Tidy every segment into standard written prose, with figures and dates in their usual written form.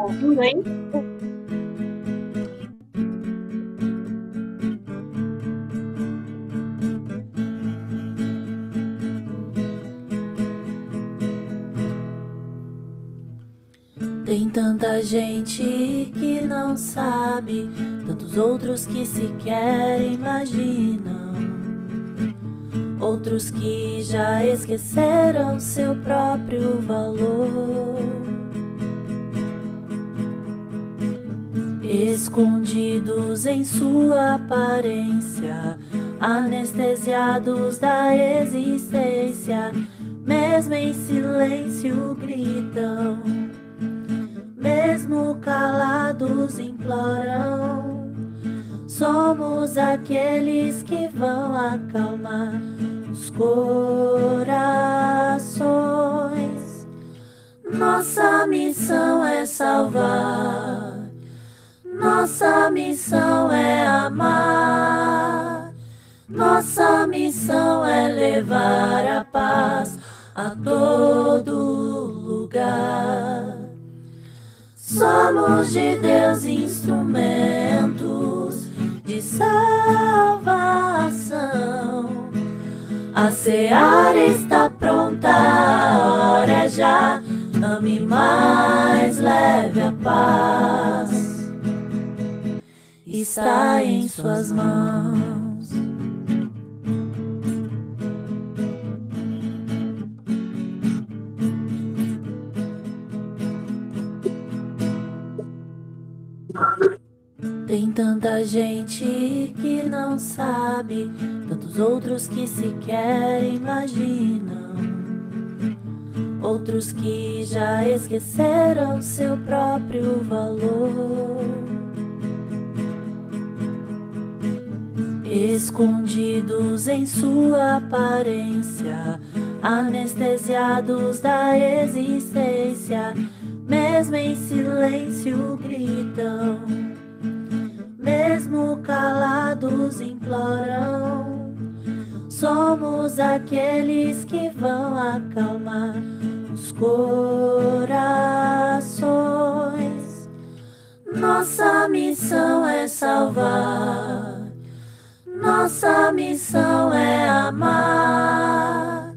ouvindo aí? Tem tanta gente que não sabe, tantos outros que sequer imaginam, outros que já esqueceram seu próprio valor, escondidos em sua aparência, anestesiados da existência, mesmo em silêncio gritam, mesmo calados imploram. Somos aqueles que vão acalmar os corações. Nossa missão é salvar, nossa missão é amar, nossa missão é levar a paz a todo lugar. Somos de Deus instrumentos de salvação. A seara está pronta, a hora é já. Ame mais, leve a paz. Está em suas mãos. Tem tanta gente que não sabe, tantos outros que sequer imaginam, outros que já esqueceram seu próprio valor, escondidos em sua aparência, anestesiados da existência, mesmo em silêncio gritam, mesmo calados imploram. Somos aqueles que vão acalmar os corações. Nossa missão é salvar, nossa missão é amar,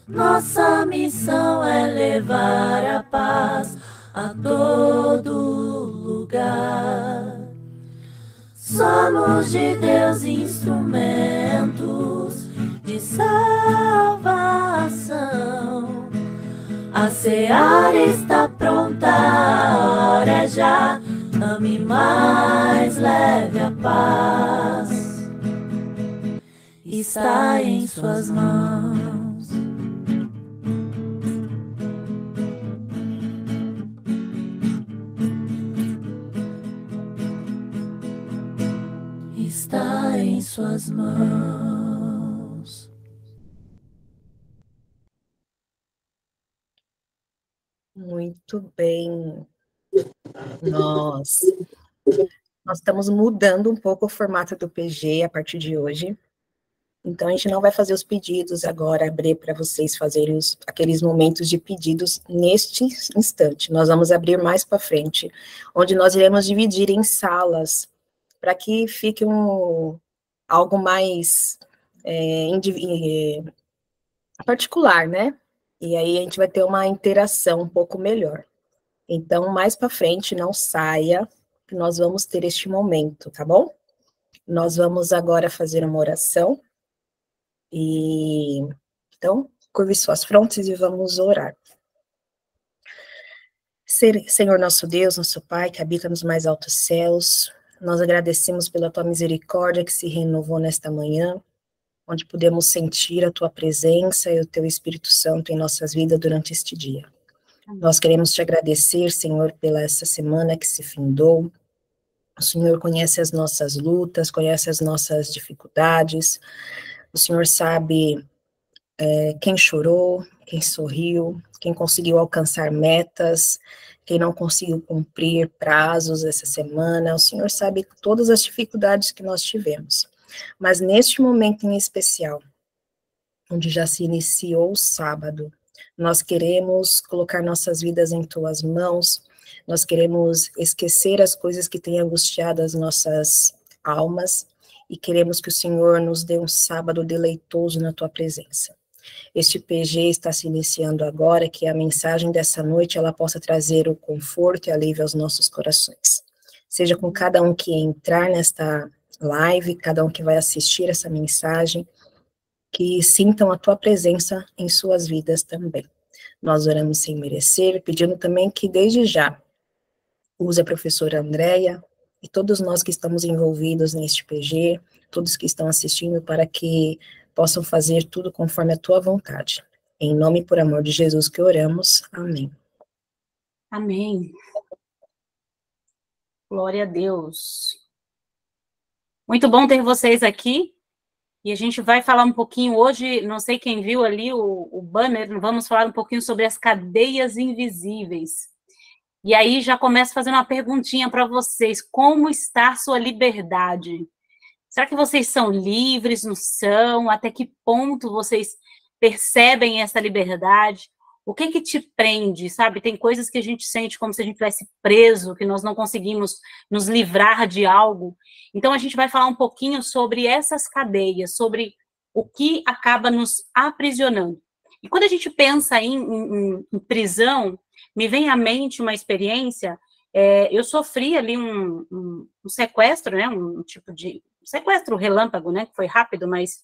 nossa missão é levar a paz a todo lugar. Somos de Deus instrumentos de salvação. A seara está pronta, a hora é já. Ame mais, leve a paz. Está em suas mãos. Está em suas mãos. Muito bem. Nós estamos mudando um pouco o formato do PG a partir de hoje. Então, a gente não vai fazer os pedidos agora, abrir para vocês fazerem aqueles momentos de pedidos neste instante. Nós vamos abrir mais para frente, onde nós iremos dividir em salas, para que fique algo mais particular, né? E aí a gente vai ter uma interação um pouco melhor. Então, mais para frente, não saia, que nós vamos ter este momento, tá bom? Nós vamos agora fazer uma oração. Então, curve suas frontes e vamos orar. Senhor nosso Deus, nosso Pai, que habita nos mais altos céus, nós agradecemos pela tua misericórdia que se renovou nesta manhã, onde podemos sentir a tua presença e o teu Espírito Santo em nossas vidas durante este dia. Nós queremos te agradecer, Senhor, pela essa semana que se findou. O Senhor conhece as nossas lutas, conhece as nossas dificuldades. O Senhor sabe quem chorou, quem sorriu, quem conseguiu alcançar metas, quem não conseguiu cumprir prazos essa semana. O Senhor sabe todas as dificuldades que nós tivemos. Mas neste momento em especial, onde já se iniciou o sábado, nós queremos colocar nossas vidas em tuas mãos, Nós queremos esquecer as coisas que têm angustiado as nossas almas e queremos que o Senhor nos dê um sábado deleitoso na tua presença. Este PG está se iniciando agora, que a mensagem dessa noite ela possa trazer o conforto e alívio aos nossos corações. Seja com cada um que entrar nesta live, cada um que vai assistir essa mensagem, que sintam a tua presença em suas vidas também. Nós oramos sem merecer, pedindo também que desde já use a professora Andréia e todos nós que estamos envolvidos neste PG, todos que estão assistindo, para que possam fazer tudo conforme a tua vontade. Em nome e por amor de Jesus que oramos. Amém. Amém. Glória a Deus. Muito bom ter vocês aqui. E a gente vai falar um pouquinho hoje, não sei quem viu ali o banner, vamos falar um pouquinho sobre as cadeias invisíveis. E aí já começo fazendo uma perguntinha para vocês. Como está a sua liberdade? Será que vocês são livres? Não são? Até que ponto vocês percebem essa liberdade? O que que te prende, sabe? Tem coisas que a gente sente como se a gente estivesse preso, que nós não conseguimos nos livrar de algo. Então, a gente vai falar um pouquinho sobre essas cadeias, sobre o que acaba nos aprisionando. E quando a gente pensa em prisão, me vem à mente uma experiência, eu sofri ali um sequestro, né? Um tipo de sequestro relâmpago, né? Que foi rápido, mas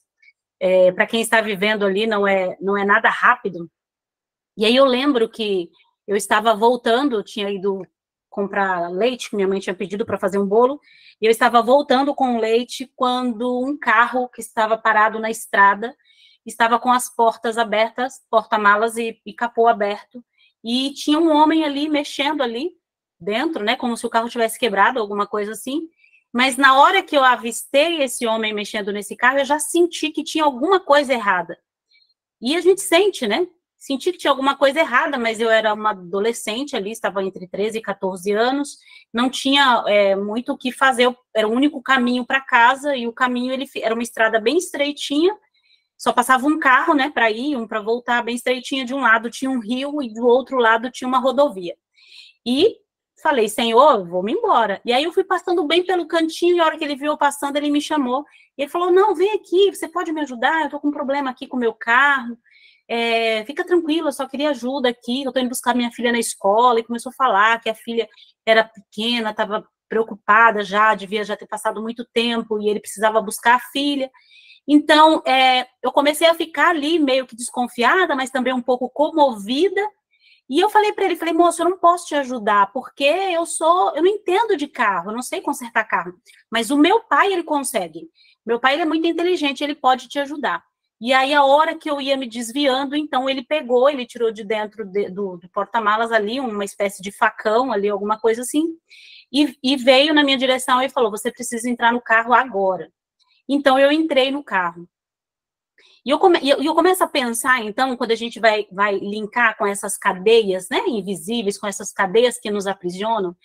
para quem está vivendo ali não é nada rápido. E aí eu lembro que eu estava voltando, tinha ido comprar leite, que minha mãe tinha pedido para fazer um bolo, e eu estava voltando com o leite quando um carro que estava parado na estrada estava com as portas abertas, porta-malas e capô aberto, e tinha um homem ali mexendo ali dentro, né, como se o carro tivesse quebrado, alguma coisa assim, mas na hora que eu avistei esse homem mexendo nesse carro, eu já senti que tinha alguma coisa errada. E a gente sente, né? Senti que tinha alguma coisa errada, mas eu era uma adolescente ali, estava entre 13 e 14 anos, não tinha muito o que fazer, era o único caminho para casa, e o caminho era uma estrada bem estreitinha, só passava um carro, né, para ir, um para voltar, bem estreitinha, de um lado tinha um rio, e do outro lado tinha uma rodovia. E falei, Senhor, vou-me embora. E aí eu fui passando bem pelo cantinho, e a hora que ele viu eu passando, ele me chamou, e ele falou, não, vem aqui, você pode me ajudar, eu estou com um problema aqui com o meu carro, fica tranquilo, eu só queria ajuda aqui, eu estou indo buscar minha filha na escola, e começou a falar que a filha era pequena, estava preocupada já, devia já ter passado muito tempo, e ele precisava buscar a filha. Então, eu comecei a ficar ali meio que desconfiada, mas também um pouco comovida, e eu falei para ele, falei, moço, eu não posso te ajudar, porque eu não entendo de carro, eu não sei consertar carro, mas o meu pai, ele consegue. Meu pai, ele é muito inteligente, ele pode te ajudar. E aí, a hora que eu ia me desviando, então, ele tirou de dentro do porta-malas ali, uma espécie de facão ali, alguma coisa assim, e veio na minha direção e falou, você precisa entrar no carro agora. Então, eu entrei no carro. E eu começo a pensar, então, quando a gente vai linkar com essas cadeias, né, invisíveis, com essas cadeias que nos aprisionam,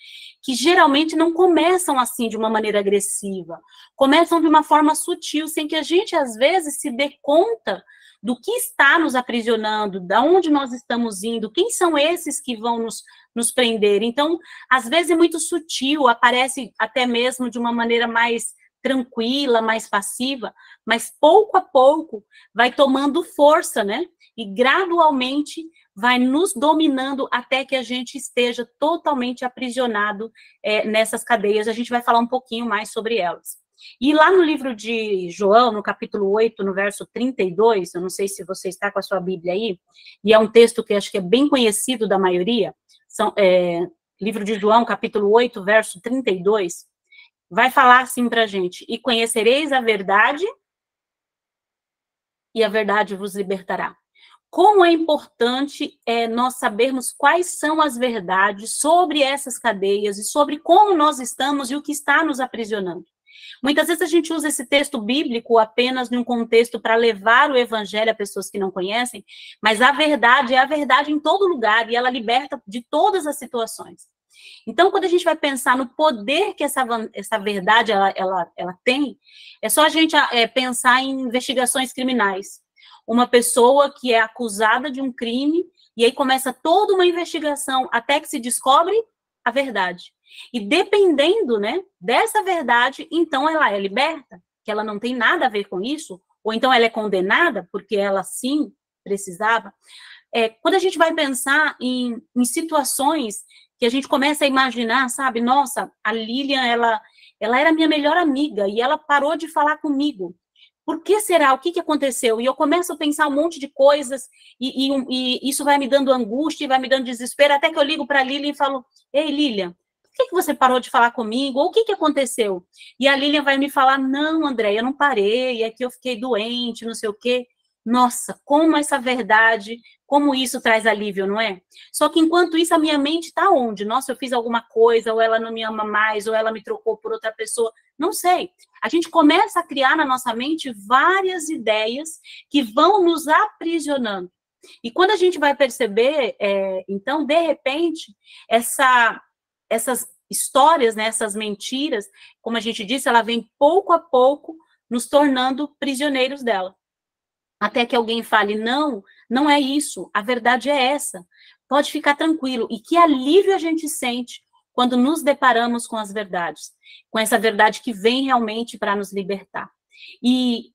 que geralmente não começam assim de uma maneira agressiva, começam de uma forma sutil, sem que a gente, às vezes, se dê conta do que está nos aprisionando, de onde nós estamos indo, quem são esses que vão nos prender. Então, às vezes é muito sutil, aparece até mesmo de uma maneira mais tranquila, mais passiva, mas pouco a pouco vai tomando força, né? E gradualmente vai nos dominando até que a gente esteja totalmente aprisionado nessas cadeias. A gente vai falar um pouquinho mais sobre elas. E lá no livro de João, no capítulo 8, no verso 32, eu não sei se você está com a sua Bíblia aí, e é um texto que acho que é bem conhecido da maioria, livro de João, capítulo 8, verso 32, vai falar assim para a gente, e conhecereis a verdade, e a verdade vos libertará. Como é importante nós sabermos quais são as verdades sobre essas cadeias, e sobre como nós estamos e o que está nos aprisionando. Muitas vezes a gente usa esse texto bíblico apenas num contexto para levar o evangelho a pessoas que não conhecem, mas a verdade é a verdade em todo lugar, e ela liberta de todas as situações. Então, quando a gente vai pensar no poder que essa verdade ela tem, é só a gente pensar em investigações criminais. Uma pessoa que é acusada de um crime, e aí começa toda uma investigação até que se descobre a verdade. E dependendo, né, dessa verdade, então ela é liberta, que ela não tem nada a ver com isso, ou então ela é condenada, porque ela sim precisava. Quando a gente vai pensar em situações que a gente começa a imaginar, sabe, nossa, a Lilian, ela era minha melhor amiga, e ela parou de falar comigo. Por que será? O que aconteceu? E eu começo a pensar um monte de coisas, e isso vai me dando angústia, e vai me dando desespero, até que eu ligo para a Lilian e falo, ei, Lilian, por que você parou de falar comigo? Ou o que aconteceu? E a Lilian vai me falar, não, André, eu não parei, é que eu fiquei doente, não sei o quê. Nossa, como essa verdade, como isso traz alívio, não é? Só que enquanto isso, a minha mente está onde? Nossa, eu fiz alguma coisa, ou ela não me ama mais, ou ela me trocou por outra pessoa. Não sei. A gente começa a criar na nossa mente várias ideias que vão nos aprisionando. E quando a gente vai perceber, então, de repente, essas histórias, né, essas mentiras, como a gente disse, ela vem pouco a pouco nos tornando prisioneiros dela. Até que alguém fale, não, não é isso, a verdade é essa, pode ficar tranquilo. E que alívio a gente sente quando nos deparamos com as verdades, com essa verdade que vem realmente para nos libertar. E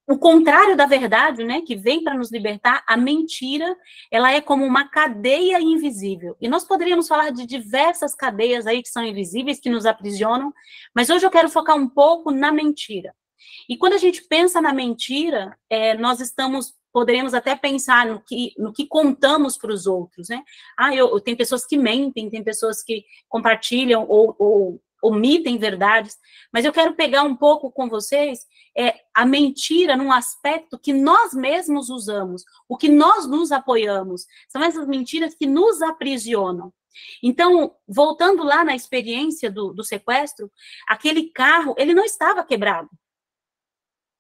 o contrário da verdade, né, que vem para nos libertar, a mentira, ela é como uma cadeia invisível. E nós poderíamos falar de diversas cadeias aí que são invisíveis, que nos aprisionam, mas hoje eu quero focar um pouco na mentira. E quando a gente pensa na mentira, nós poderemos até pensar no que contamos para os outros, né? Tem pessoas que mentem, tem pessoas que compartilham ou omitem verdades, mas eu quero pegar um pouco com vocês a mentira num aspecto que nós mesmos usamos, o que nós nos apoiamos, são essas mentiras que nos aprisionam. Então, voltando lá na experiência do sequestro, aquele carro, ele não estava quebrado.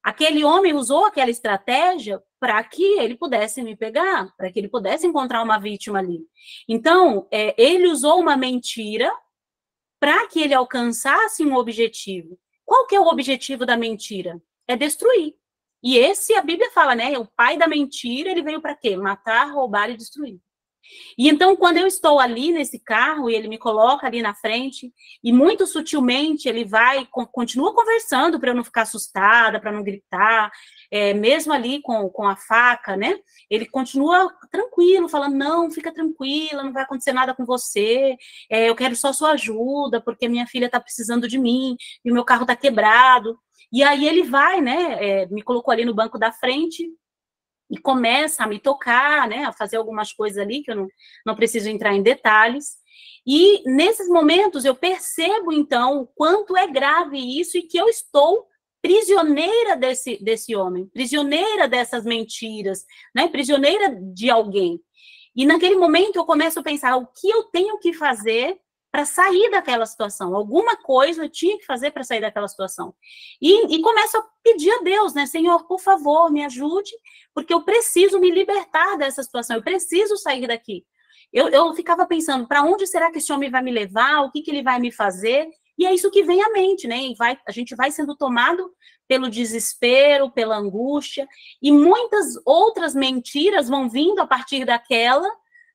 Aquele homem usou aquela estratégia para que ele pudesse me pegar, para que ele pudesse encontrar uma vítima ali. Então, ele usou uma mentira para que ele alcançasse um objetivo. Qual que é o objetivo da mentira? É destruir. E esse, a Bíblia fala, né? O pai da mentira, ele veio para quê? Matar, roubar e destruir. E então, quando eu estou ali nesse carro, e ele me coloca ali na frente, e muito sutilmente ele continua conversando para eu não ficar assustada, para não gritar, mesmo ali com a faca, né? Ele continua tranquilo, falando, não, fica tranquila, não vai acontecer nada com você, eu quero só sua ajuda, porque minha filha está precisando de mim, e o meu carro está quebrado. E aí ele vai, né? Me colocou ali no banco da frente, e começa a me tocar, né, a fazer algumas coisas ali, que eu não preciso entrar em detalhes. E nesses momentos eu percebo, então, o quanto é grave isso e que eu estou prisioneira desse homem, prisioneira dessas mentiras, né, prisioneira de alguém. E naquele momento eu começo a pensar o que eu tenho que fazer para sair daquela situação. Alguma coisa eu tinha que fazer para sair daquela situação. E começo a pedir a Deus, né? Senhor, por favor, me ajude, porque eu preciso me libertar dessa situação, eu preciso sair daqui. Eu ficava pensando, para onde será que esse homem vai me levar? O que ele vai me fazer? E é isso que vem à mente, né? E a gente vai sendo tomado pelo desespero, pela angústia, e muitas outras mentiras vão vindo a partir daquela,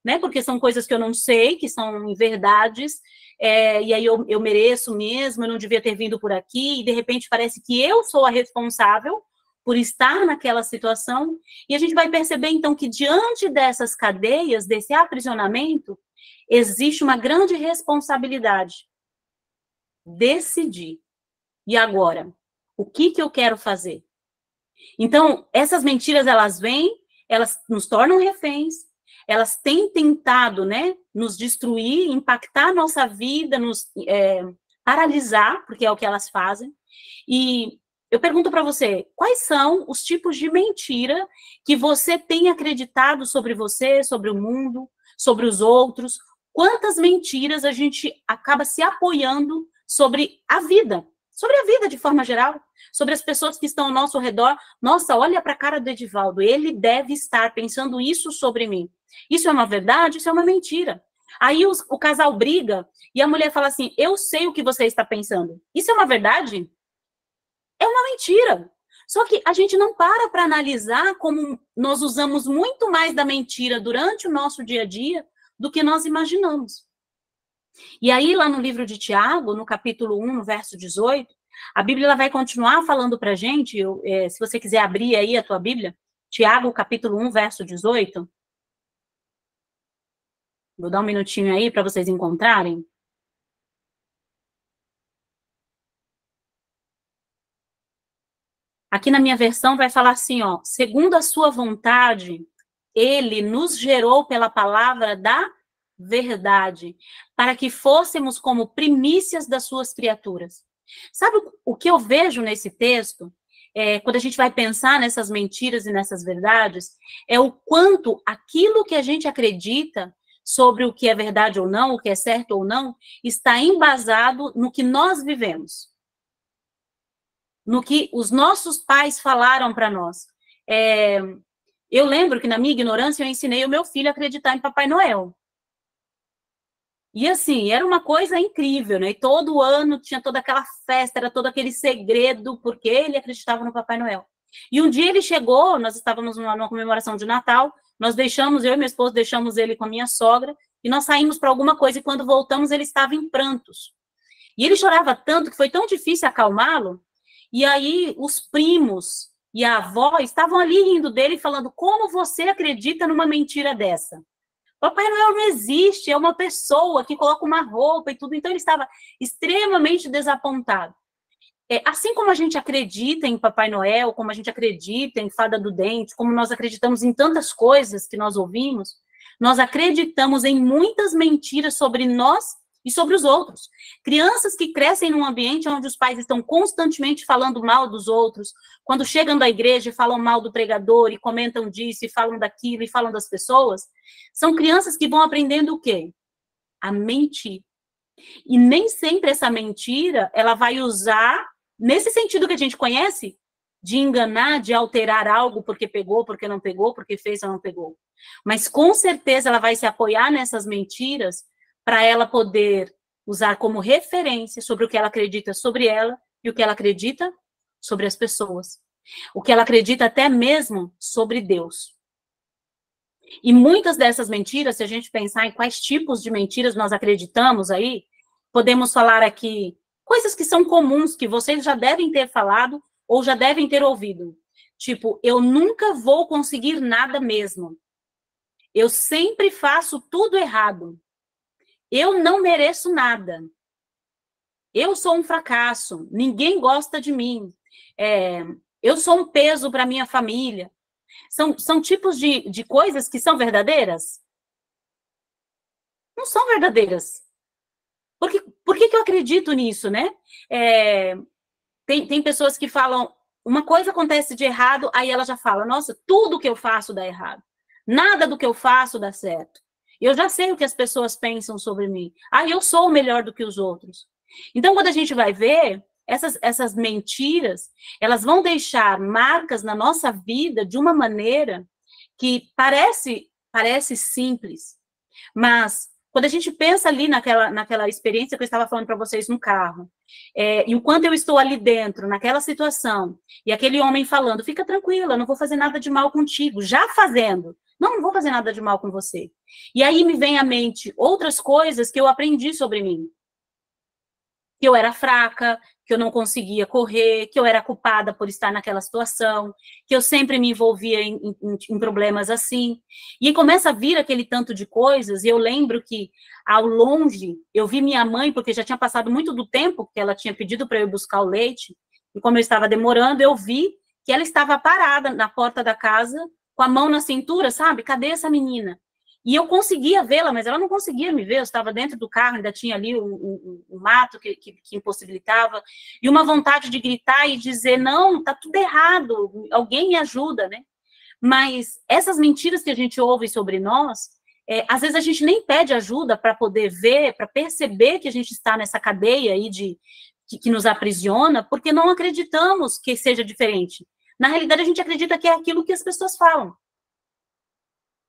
né, porque são coisas que eu não sei, que são verdades, e aí eu mereço mesmo, eu não devia ter vindo por aqui, e de repente parece que eu sou a responsável por estar naquela situação, e a gente vai perceber então que diante dessas cadeias, desse aprisionamento, existe uma grande responsabilidade. Decidir. E agora? O que eu quero fazer? Então, essas mentiras, elas vêm, elas nos tornam reféns, elas têm tentado, né, nos destruir, impactar a nossa vida, nos paralisar, porque é o que elas fazem. E eu pergunto para você, quais são os tipos de mentira que você tem acreditado sobre você, sobre o mundo, sobre os outros? Quantas mentiras a gente acaba se apoiando sobre a vida de forma geral, sobre as pessoas que estão ao nosso redor? Nossa, olha para a cara do Edivaldo, ele deve estar pensando isso sobre mim. Isso é uma verdade? Isso é uma mentira. Aí o casal briga e a mulher fala assim, eu sei o que você está pensando. Isso é uma verdade? É uma mentira. Só que a gente não para analisar como nós usamos muito mais da mentira durante o nosso dia a dia do que nós imaginamos. E aí, lá no livro de Tiago, no capítulo 1, no verso 18, a Bíblia ela vai continuar falando para a gente, se você quiser abrir aí a tua Bíblia, Tiago, capítulo 1, verso 18. Vou dar um minutinho aí para vocês encontrarem. Aqui na minha versão vai falar assim, ó, segundo a sua vontade, ele nos gerou pela palavra da verdade, para que fôssemos como primícias das suas criaturas. Sabe o que eu vejo nesse texto? Quando a gente vai pensar nessas mentiras e nessas verdades, é o quanto aquilo que a gente acredita sobre o que é verdade ou não, o que é certo ou não, está embasado no que nós vivemos, no que os nossos pais falaram para nós. Eu lembro que na minha ignorância eu ensinei o meu filho a acreditar em Papai Noel. E assim, era uma coisa incrível, né? E todo ano tinha toda aquela festa, era todo aquele segredo, porque ele acreditava no Papai Noel. E um dia ele chegou, nós estávamos numa comemoração de Natal, nós deixamos, eu e meu esposo deixamos ele com a minha sogra, e nós saímos para alguma coisa, e quando voltamos ele estava em prantos. E ele chorava tanto que foi tão difícil acalmá-lo, e aí os primos e a avó estavam ali rindo dele, falando, como você acredita numa mentira dessa? Papai Noel não existe, é uma pessoa que coloca uma roupa e tudo. Então, ele estava extremamente desapontado. Assim como a gente acredita em Papai Noel, como a gente acredita em Fada do Dente, como nós acreditamos em tantas coisas que nós ouvimos, nós acreditamos em muitas mentiras sobre nós e sobre os outros. Crianças que crescem num ambiente onde os pais estão constantemente falando mal dos outros, quando chegam da igreja e falam mal do pregador, e comentam disso, e falam daquilo, e falam das pessoas, são crianças que vão aprendendo o quê? A mentir. E nem sempre essa mentira, ela vai usar, nesse sentido que a gente conhece, de enganar, de alterar algo porque pegou, porque não pegou, porque fez ou não pegou. Mas com certeza ela vai se apoiar nessas mentiras para ela poder usar como referência sobre o que ela acredita sobre ela e o que ela acredita sobre as pessoas. O que ela acredita até mesmo sobre Deus. E muitas dessas mentiras, se a gente pensar em quais tipos de mentiras nós acreditamos aí, podemos falar aqui coisas que são comuns, que vocês já devem ter falado ou já devem ter ouvido. Tipo, eu nunca vou conseguir nada mesmo. Eu sempre faço tudo errado. Eu não mereço nada. Eu sou um fracasso. Ninguém gosta de mim. Eu sou um peso para minha família. São tipos de coisas que são verdadeiras? Não são verdadeiras. Por que eu acredito nisso, né? Tem pessoas que falam, uma coisa acontece de errado, aí ela já fala, nossa, tudo que eu faço dá errado. Nada do que eu faço dá certo. Eu já sei o que as pessoas pensam sobre mim. Eu sou melhor do que os outros. Então, quando a gente vai ver, essas mentiras, elas vão deixar marcas na nossa vida de uma maneira que parece simples, mas quando a gente pensa ali naquela experiência que eu estava falando para vocês no carro, e o quanto eu estou ali dentro, naquela situação, e aquele homem falando, fica tranquila, eu não vou fazer nada de mal contigo, já fazendo, não vou fazer nada de mal com você. E aí me vem à mente outras coisas que eu aprendi sobre mim. Que eu era fraca, que eu não conseguia correr, que eu era culpada por estar naquela situação, que eu sempre me envolvia em problemas assim. E aí começa a vir aquele tanto de coisas, e eu lembro que, ao longe, eu vi minha mãe, porque já tinha passado muito do tempo que ela tinha pedido para eu buscar o leite, e como eu estava demorando, eu vi que ela estava parada na porta da casa, com a mão na cintura, sabe? Cadê essa menina? E eu conseguia vê-la, mas ela não conseguia me ver, eu estava dentro do carro, ainda tinha ali um mato que impossibilitava, e uma vontade de gritar e dizer, não, tá tudo errado, alguém me ajuda, né? Mas essas mentiras que a gente ouve sobre nós, às vezes a gente nem pede ajuda para poder ver, para perceber que a gente está nessa cadeia aí que nos aprisiona, porque não acreditamos que seja diferente. Na realidade, a gente acredita que é aquilo que as pessoas falam.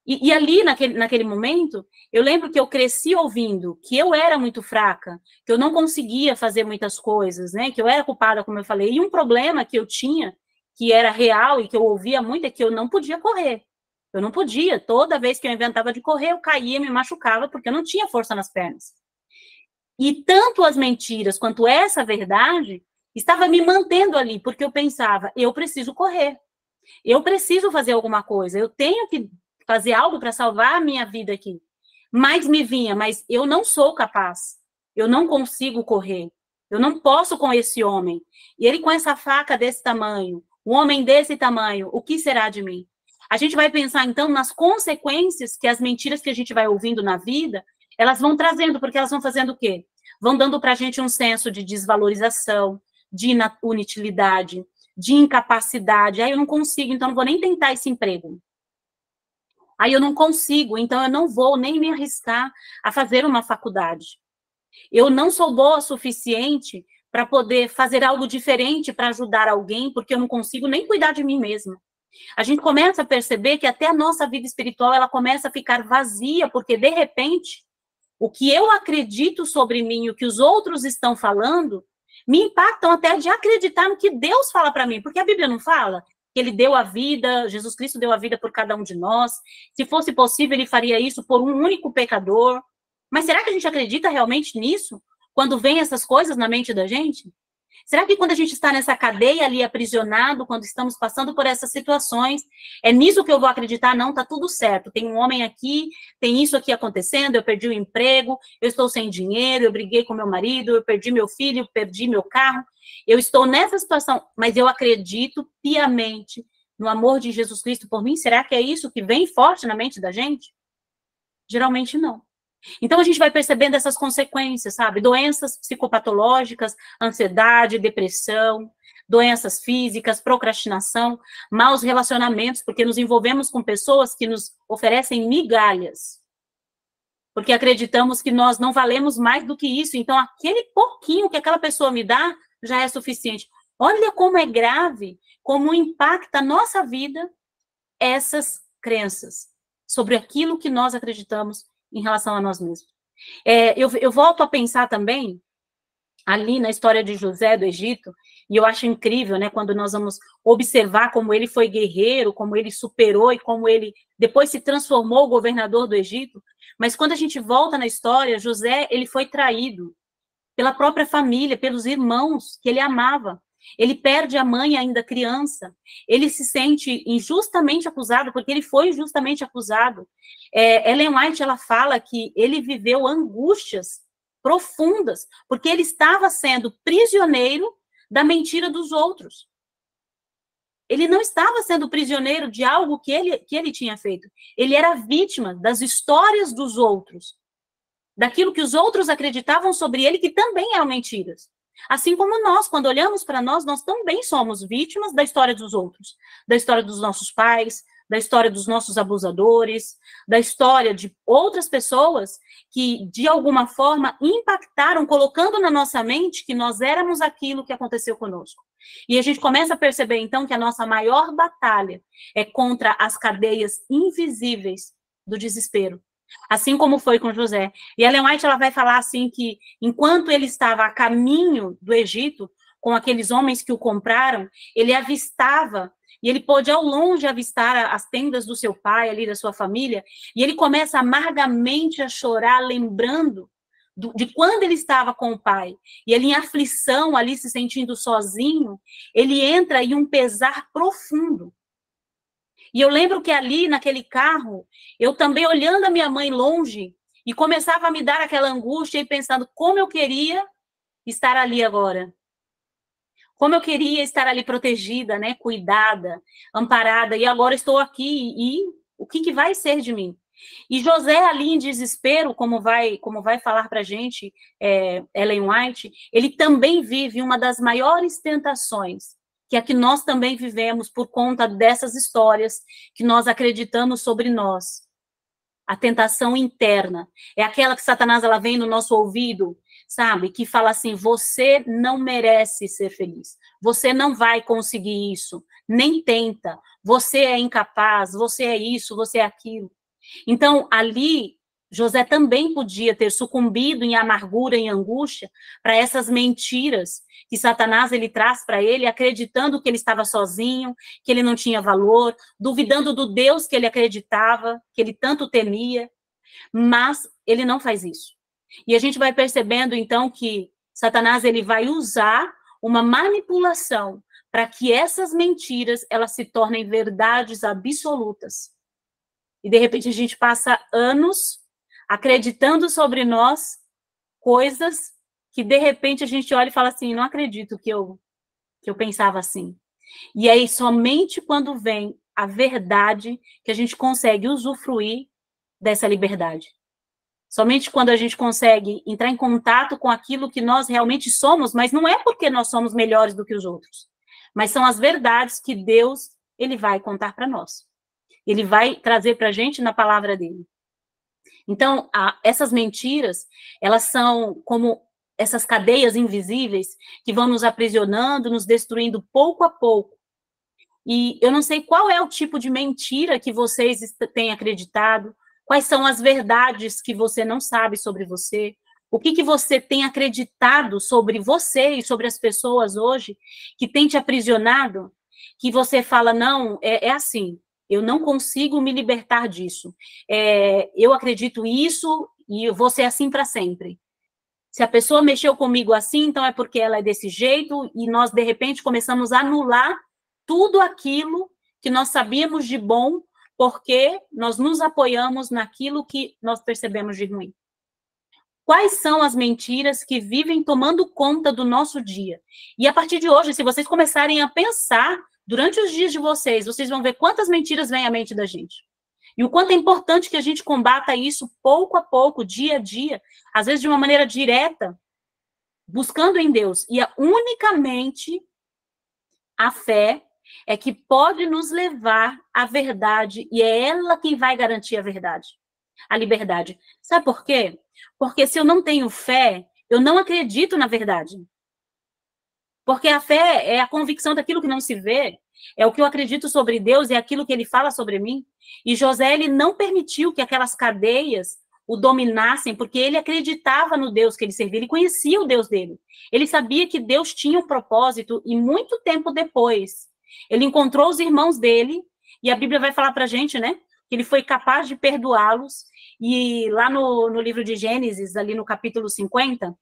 E ali, naquele momento, eu lembro que eu cresci ouvindo que eu era muito fraca, que eu não conseguia fazer muitas coisas, né? Que eu era culpada, como eu falei. E um problema que eu tinha, que era real e que eu ouvia muito, é que eu não podia correr. Eu não podia. Toda vez que eu inventava de correr, eu caía, me machucava, porque eu não tinha força nas pernas. E tanto as mentiras quanto essa verdade estava me mantendo ali, porque eu pensava, eu preciso correr, eu preciso fazer alguma coisa, eu tenho que fazer algo para salvar a minha vida aqui. Mas me vinha, mas eu não sou capaz, eu não consigo correr, eu não posso com esse homem. E ele com essa faca desse tamanho, um homem desse tamanho, o que será de mim? A gente vai pensar, então, nas consequências que as mentiras que a gente vai ouvindo na vida, elas vão trazendo, porque elas vão fazendo o quê? Vão dando para a gente um senso de desvalorização, de inutilidade, de incapacidade. Aí eu não consigo, então não vou nem tentar esse emprego. Aí eu não consigo, então eu não vou nem me arriscar a fazer uma faculdade. Eu não sou boa o suficiente para poder fazer algo diferente para ajudar alguém, porque eu não consigo nem cuidar de mim mesma. A gente começa a perceber que até a nossa vida espiritual, ela começa a ficar vazia, porque de repente, o que eu acredito sobre mim, o que os outros estão falando, me impactam até de acreditar no que Deus fala para mim, porque a Bíblia não fala que ele deu a vida, Jesus Cristo deu a vida por cada um de nós. Se fosse possível, ele faria isso por um único pecador. Mas será que a gente acredita realmente nisso? Quando vem essas coisas na mente da gente? Será que quando a gente está nessa cadeia ali aprisionado, quando estamos passando por essas situações, é nisso que eu vou acreditar? Não, tá tudo certo. Tem um homem aqui, tem isso aqui acontecendo, eu perdi o emprego, eu estou sem dinheiro, eu briguei com meu marido, eu perdi meu filho, perdi meu carro. Eu estou nessa situação, mas eu acredito piamente no amor de Jesus Cristo por mim. Será que é isso que vem forte na mente da gente? Geralmente não. Então, a gente vai percebendo essas consequências, sabe? Doenças psicopatológicas, ansiedade, depressão, doenças físicas, procrastinação, maus relacionamentos, porque nos envolvemos com pessoas que nos oferecem migalhas, porque acreditamos que nós não valemos mais do que isso, então aquele pouquinho que aquela pessoa me dá já é suficiente. Olha como é grave, como impacta a nossa vida essas crenças sobre aquilo que nós acreditamos em relação a nós mesmos. Eu volto a pensar também ali na história de José do Egito, e eu acho incrível, né, quando nós vamos observar como ele foi guerreiro, como ele superou e como ele depois se transformou governador do Egito. Mas quando a gente volta na história, José, ele foi traído pela própria família, pelos irmãos que ele amava. Ele perde a mãe ainda criança, ele se sente injustamente acusado, porque ele foi injustamente acusado. Ellen White, ela fala que ele viveu angústias profundas, porque ele estava sendo prisioneiro da mentira dos outros. Ele não estava sendo prisioneiro de algo que ele tinha feito. Ele era vítima das histórias dos outros, daquilo que os outros acreditavam sobre ele, que também eram mentiras. Assim como nós, quando olhamos para nós, nós também somos vítimas da história dos outros, da história dos nossos pais, da história dos nossos abusadores, da história de outras pessoas que, de alguma forma, impactaram, colocando na nossa mente que nós éramos aquilo que aconteceu conosco. E a gente começa a perceber, então, que a nossa maior batalha é contra as cadeias invisíveis do desespero. Assim como foi com José. E Ellen White, ela vai falar assim que, enquanto ele estava a caminho do Egito, com aqueles homens que o compraram, ele avistava, e ele pôde ao longe avistar as tendas do seu pai, ali da sua família, e ele começa amargamente a chorar, lembrando de quando ele estava com o pai, e ele em aflição, ali se sentindo sozinho, ele entra em um pesar profundo. E eu lembro que ali, naquele carro, eu também olhando a minha mãe longe, e começava a me dar aquela angústia, e pensando como eu queria estar ali agora. Como eu queria estar ali protegida, né, cuidada, amparada, e agora estou aqui, e o que vai ser de mim? E José ali em desespero, como vai falar para a gente Ellen White, ele também vive uma das maiores tentações, que é que nós também vivemos por conta dessas histórias que nós acreditamos sobre nós. A tentação interna é aquela que Satanás ela vem no nosso ouvido, sabe? Que fala assim, você não merece ser feliz, você não vai conseguir isso, nem tenta, você é incapaz, você é isso, você é aquilo. Então, ali, José também podia ter sucumbido em amargura, em angústia, para essas mentiras que Satanás ele traz para ele, acreditando que ele estava sozinho, que ele não tinha valor, duvidando do Deus que ele acreditava, que ele tanto temia, mas ele não faz isso. E a gente vai percebendo, então, que Satanás ele vai usar uma manipulação para que essas mentiras elas se tornem verdades absolutas. E, de repente, a gente passa anos acreditando sobre nós coisas que, de repente, a gente olha e fala assim, não acredito que eu pensava assim. E aí, somente quando vem a verdade que a gente consegue usufruir dessa liberdade. Somente quando a gente consegue entrar em contato com aquilo que nós realmente somos, mas não é porque nós somos melhores do que os outros, mas são as verdades que Deus ele vai contar para nós. Ele vai trazer para a gente na palavra dele. Então, essas mentiras, elas são como essas cadeias invisíveis que vão nos aprisionando, nos destruindo pouco a pouco. E eu não sei qual é o tipo de mentira que vocês têm acreditado, quais são as verdades que você não sabe sobre você, o que você tem acreditado sobre você e sobre as pessoas hoje que tem te aprisionado, que você fala, não, é assim, eu não consigo me libertar disso. Eu acredito isso e eu vou ser assim para sempre. Se a pessoa mexeu comigo assim, então é porque ela é desse jeito e nós, de repente, começamos a anular tudo aquilo que nós sabíamos de bom porque nós nos apoiamos naquilo que nós percebemos de ruim. Quais são as mentiras que vivem tomando conta do nosso dia? E a partir de hoje, se vocês começarem a pensar durante os dias de vocês vão ver quantas mentiras vêm à mente da gente. E o quanto é importante que a gente combata isso pouco a pouco, dia a dia, às vezes de uma maneira direta, buscando em Deus. E unicamente a fé é que pode nos levar à verdade, e é ela quem vai garantir a verdade, a liberdade. Sabe por quê? Porque se eu não tenho fé, eu não acredito na verdade. Porque a fé é a convicção daquilo que não se vê, é o que eu acredito sobre Deus, é aquilo que ele fala sobre mim. E José, ele não permitiu que aquelas cadeias o dominassem, porque ele acreditava no Deus que ele servia, ele conhecia o Deus dele. Ele sabia que Deus tinha um propósito, e muito tempo depois, ele encontrou os irmãos dele, e a Bíblia vai falar para a gente, né, que ele foi capaz de perdoá-los, e lá no livro de Gênesis, ali no capítulo 50,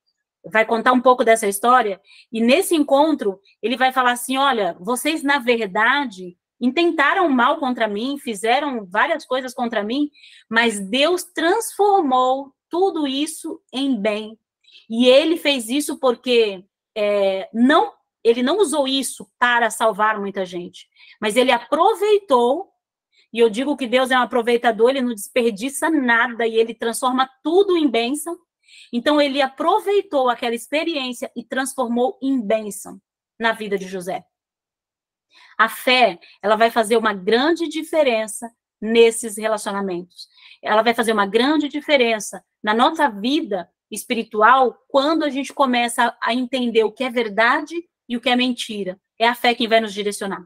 vai contar um pouco dessa história, e nesse encontro, ele vai falar assim, olha, vocês, na verdade, intentaram mal contra mim, fizeram várias coisas contra mim, mas Deus transformou tudo isso em bem. E ele fez isso porque ele não usou isso para salvar muita gente, mas ele aproveitou, e eu digo que Deus é um aproveitador, ele não desperdiça nada, e ele transforma tudo em bênção. Então, ele aproveitou aquela experiência e transformou em bênção na vida de José. A fé, ela vai fazer uma grande diferença nesses relacionamentos. Ela vai fazer uma grande diferença na nossa vida espiritual quando a gente começa a entender o que é verdade e o que é mentira. É a fé quem vai nos direcionar.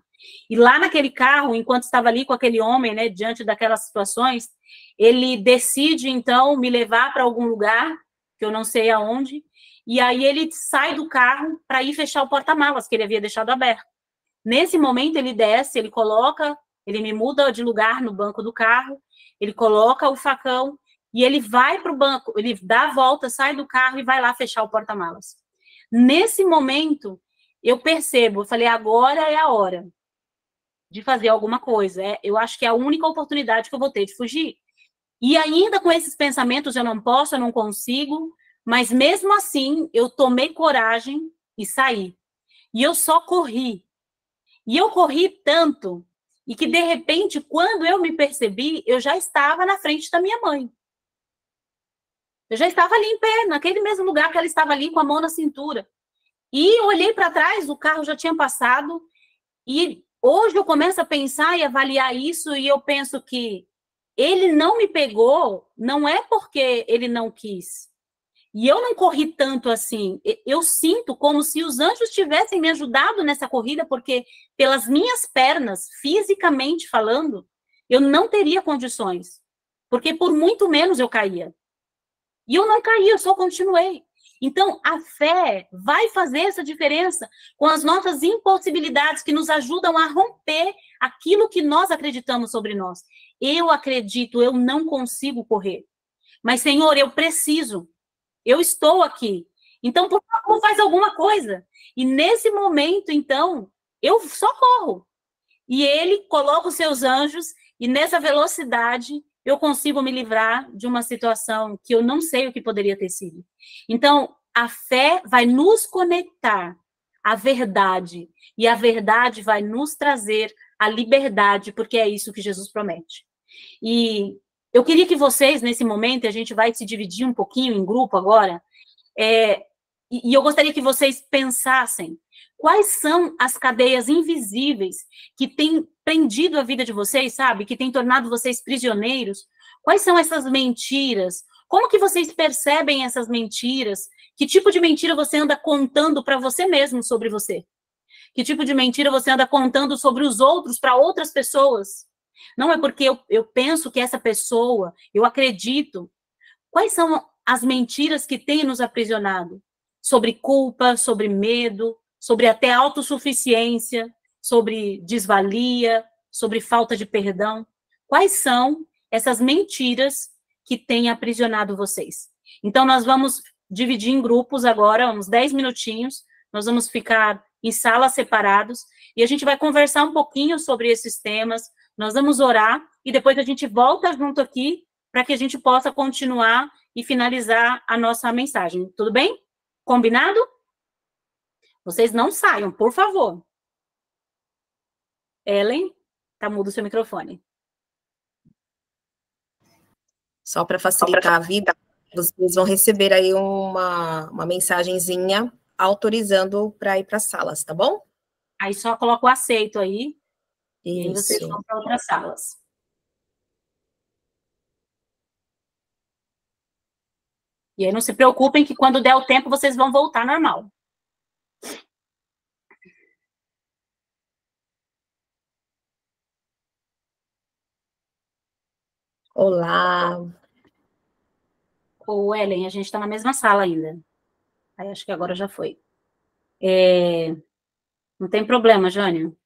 E lá naquele carro, enquanto estava ali com aquele homem, né, diante daquelas situações, ele decide, então, me levar para algum lugar, que eu não sei aonde, e aí ele sai do carro para ir fechar o porta-malas, que ele havia deixado aberto. Nesse momento, ele desce, ele me muda de lugar no banco do carro, ele coloca o facão, e ele vai para o banco, ele dá a volta, sai do carro e vai lá fechar o porta-malas. Nesse momento, eu percebo, eu falei, agora é a hora de fazer alguma coisa. Eu acho que é a única oportunidade que eu vou ter de fugir. E ainda com esses pensamentos, eu não posso, eu não consigo, mas mesmo assim, eu tomei coragem e saí. E eu só corri. E eu corri tanto, e que de repente, quando eu me percebi, eu já estava na frente da minha mãe. Eu já estava ali em pé, naquele mesmo lugar que ela estava ali, com a mão na cintura. E eu olhei para trás, o carro já tinha passado, e hoje eu começo a pensar e avaliar isso, e eu penso que ele não me pegou, não é porque ele não quis. E eu não corri tanto assim. Eu sinto como se os anjos tivessem me ajudado nessa corrida, porque pelas minhas pernas, fisicamente falando, eu não teria condições. Porque por muito menos eu caía. E eu não caí, eu só continuei. Então, a fé vai fazer essa diferença com as nossas impossibilidades que nos ajudam a romper aquilo que nós acreditamos sobre nós. Eu acredito, eu não consigo correr. Mas, Senhor, eu preciso. eu estou aqui. Então, por favor, faz alguma coisa. E nesse momento, então, eu socorro. E ele coloca os seus anjos, e nessa velocidade eu consigo me livrar de uma situação que eu não sei o que poderia ter sido. Então, a fé vai nos conectar à verdade, e a verdade vai nos trazer a liberdade, porque é isso que Jesus promete. E eu queria que vocês, nesse momento, a gente vai se dividir um pouquinho em grupo agora, e eu gostaria que vocês pensassem quais são as cadeias invisíveis que têm prendido a vida de vocês, sabe? Que têm tornado vocês prisioneiros. Quais são essas mentiras? Como que vocês percebem essas mentiras? Que tipo de mentira você anda contando para você mesmo sobre você? Que tipo de mentira você anda contando sobre os outros para outras pessoas? Não é porque eu penso que essa pessoa, eu acredito. Quais são as mentiras que têm nos aprisionado? Sobre culpa, sobre medo, sobre até autossuficiência, sobre desvalia, sobre falta de perdão. Quais são essas mentiras que têm aprisionado vocês? Então, nós vamos dividir em grupos agora, uns 10 minutinhos, nós vamos ficar em salas separados, e a gente vai conversar um pouquinho sobre esses temas, nós vamos orar, e depois a gente volta junto aqui, para que a gente possa continuar e finalizar a nossa mensagem. Tudo bem? Combinado? Vocês não saiam, por favor. Ellen, tá mudo o seu microfone. Só para facilitar a vida, vocês vão receber aí uma mensagenzinha autorizando para ir para as salas, tá bom? Aí só coloca o aceito aí, Isso. E aí vocês vão para outras salas. E aí não se preocupem que quando der o tempo vocês vão voltar normal. Olá. Ô, Ellen, a gente está na mesma sala ainda. Aí acho que agora já foi. Não tem problema, Jânio.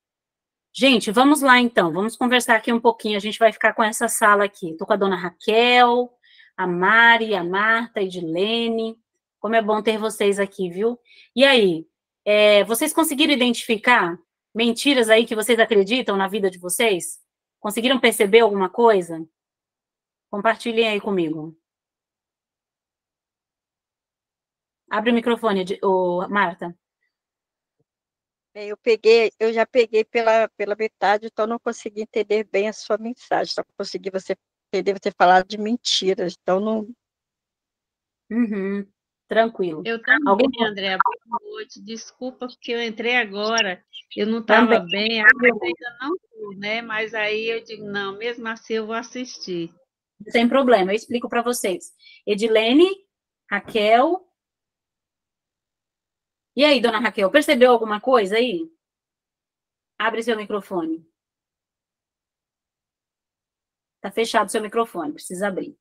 Gente, vamos lá então. Vamos conversar aqui um pouquinho. A gente vai ficar com essa sala aqui. Estou com a dona Raquel, a Mari, a Marta, a Edilene. Como é bom ter vocês aqui, viu? E aí, vocês conseguiram identificar mentiras aí que vocês acreditam na vida de vocês? Conseguiram perceber alguma coisa? Compartilhem aí comigo. Abre o microfone, Marta. Eu já peguei pela metade, então não consegui entender bem a sua mensagem. Só consegui entender você falar de mentiras, então não. Uhum, tranquilo. Eu também, Andréa, boa noite. Desculpa porque eu entrei agora, eu não estava bem, ainda não estou, né? Mas aí eu digo, não, mesmo assim eu vou assistir. Sem problema, eu explico para vocês. Edilene, Raquel. E aí, dona Raquel, percebeu alguma coisa aí? Abre seu microfone. Está fechado seu microfone, precisa abrir.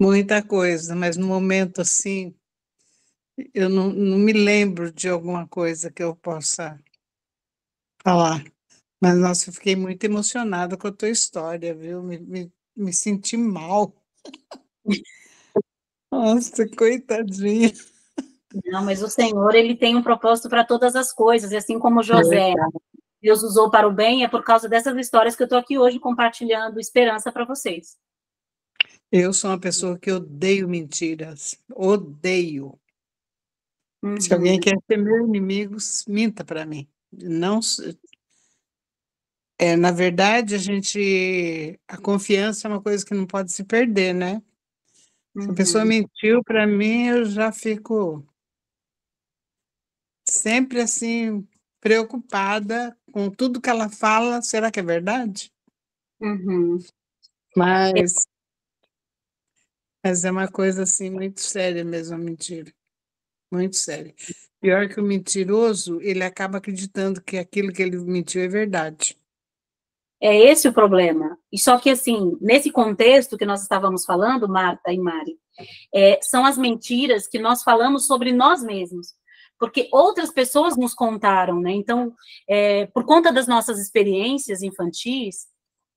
Muita coisa, mas no momento assim, eu não me lembro de alguma coisa que eu possa falar. Mas, nossa, eu fiquei muito emocionada com a tua história, viu? Me senti mal. Nossa, coitadinha. Não, mas o Senhor, ele tem um propósito para todas as coisas, e assim como José, Deus usou para o bem, é por causa dessas histórias que eu estou aqui hoje compartilhando esperança para vocês. Eu sou uma pessoa que odeio mentiras, odeio. Uhum. Se alguém quer ser meu inimigo, minta para mim. Não, na verdade, a confiança é uma coisa que não pode se perder, né? Se a pessoa mentiu para mim, eu já fico sempre assim, preocupada com tudo que ela fala. Será que é verdade? Uhum. Mas é uma coisa assim muito séria mesmo, a mentira. Muito séria. Pior que o mentiroso, ele acaba acreditando que aquilo que ele mentiu é verdade. É esse o problema. E só que, assim, nesse contexto que nós estávamos falando, Marta e Mari, são as mentiras que nós falamos sobre nós mesmos. Porque outras pessoas nos contaram, né? Então, por conta das nossas experiências infantis,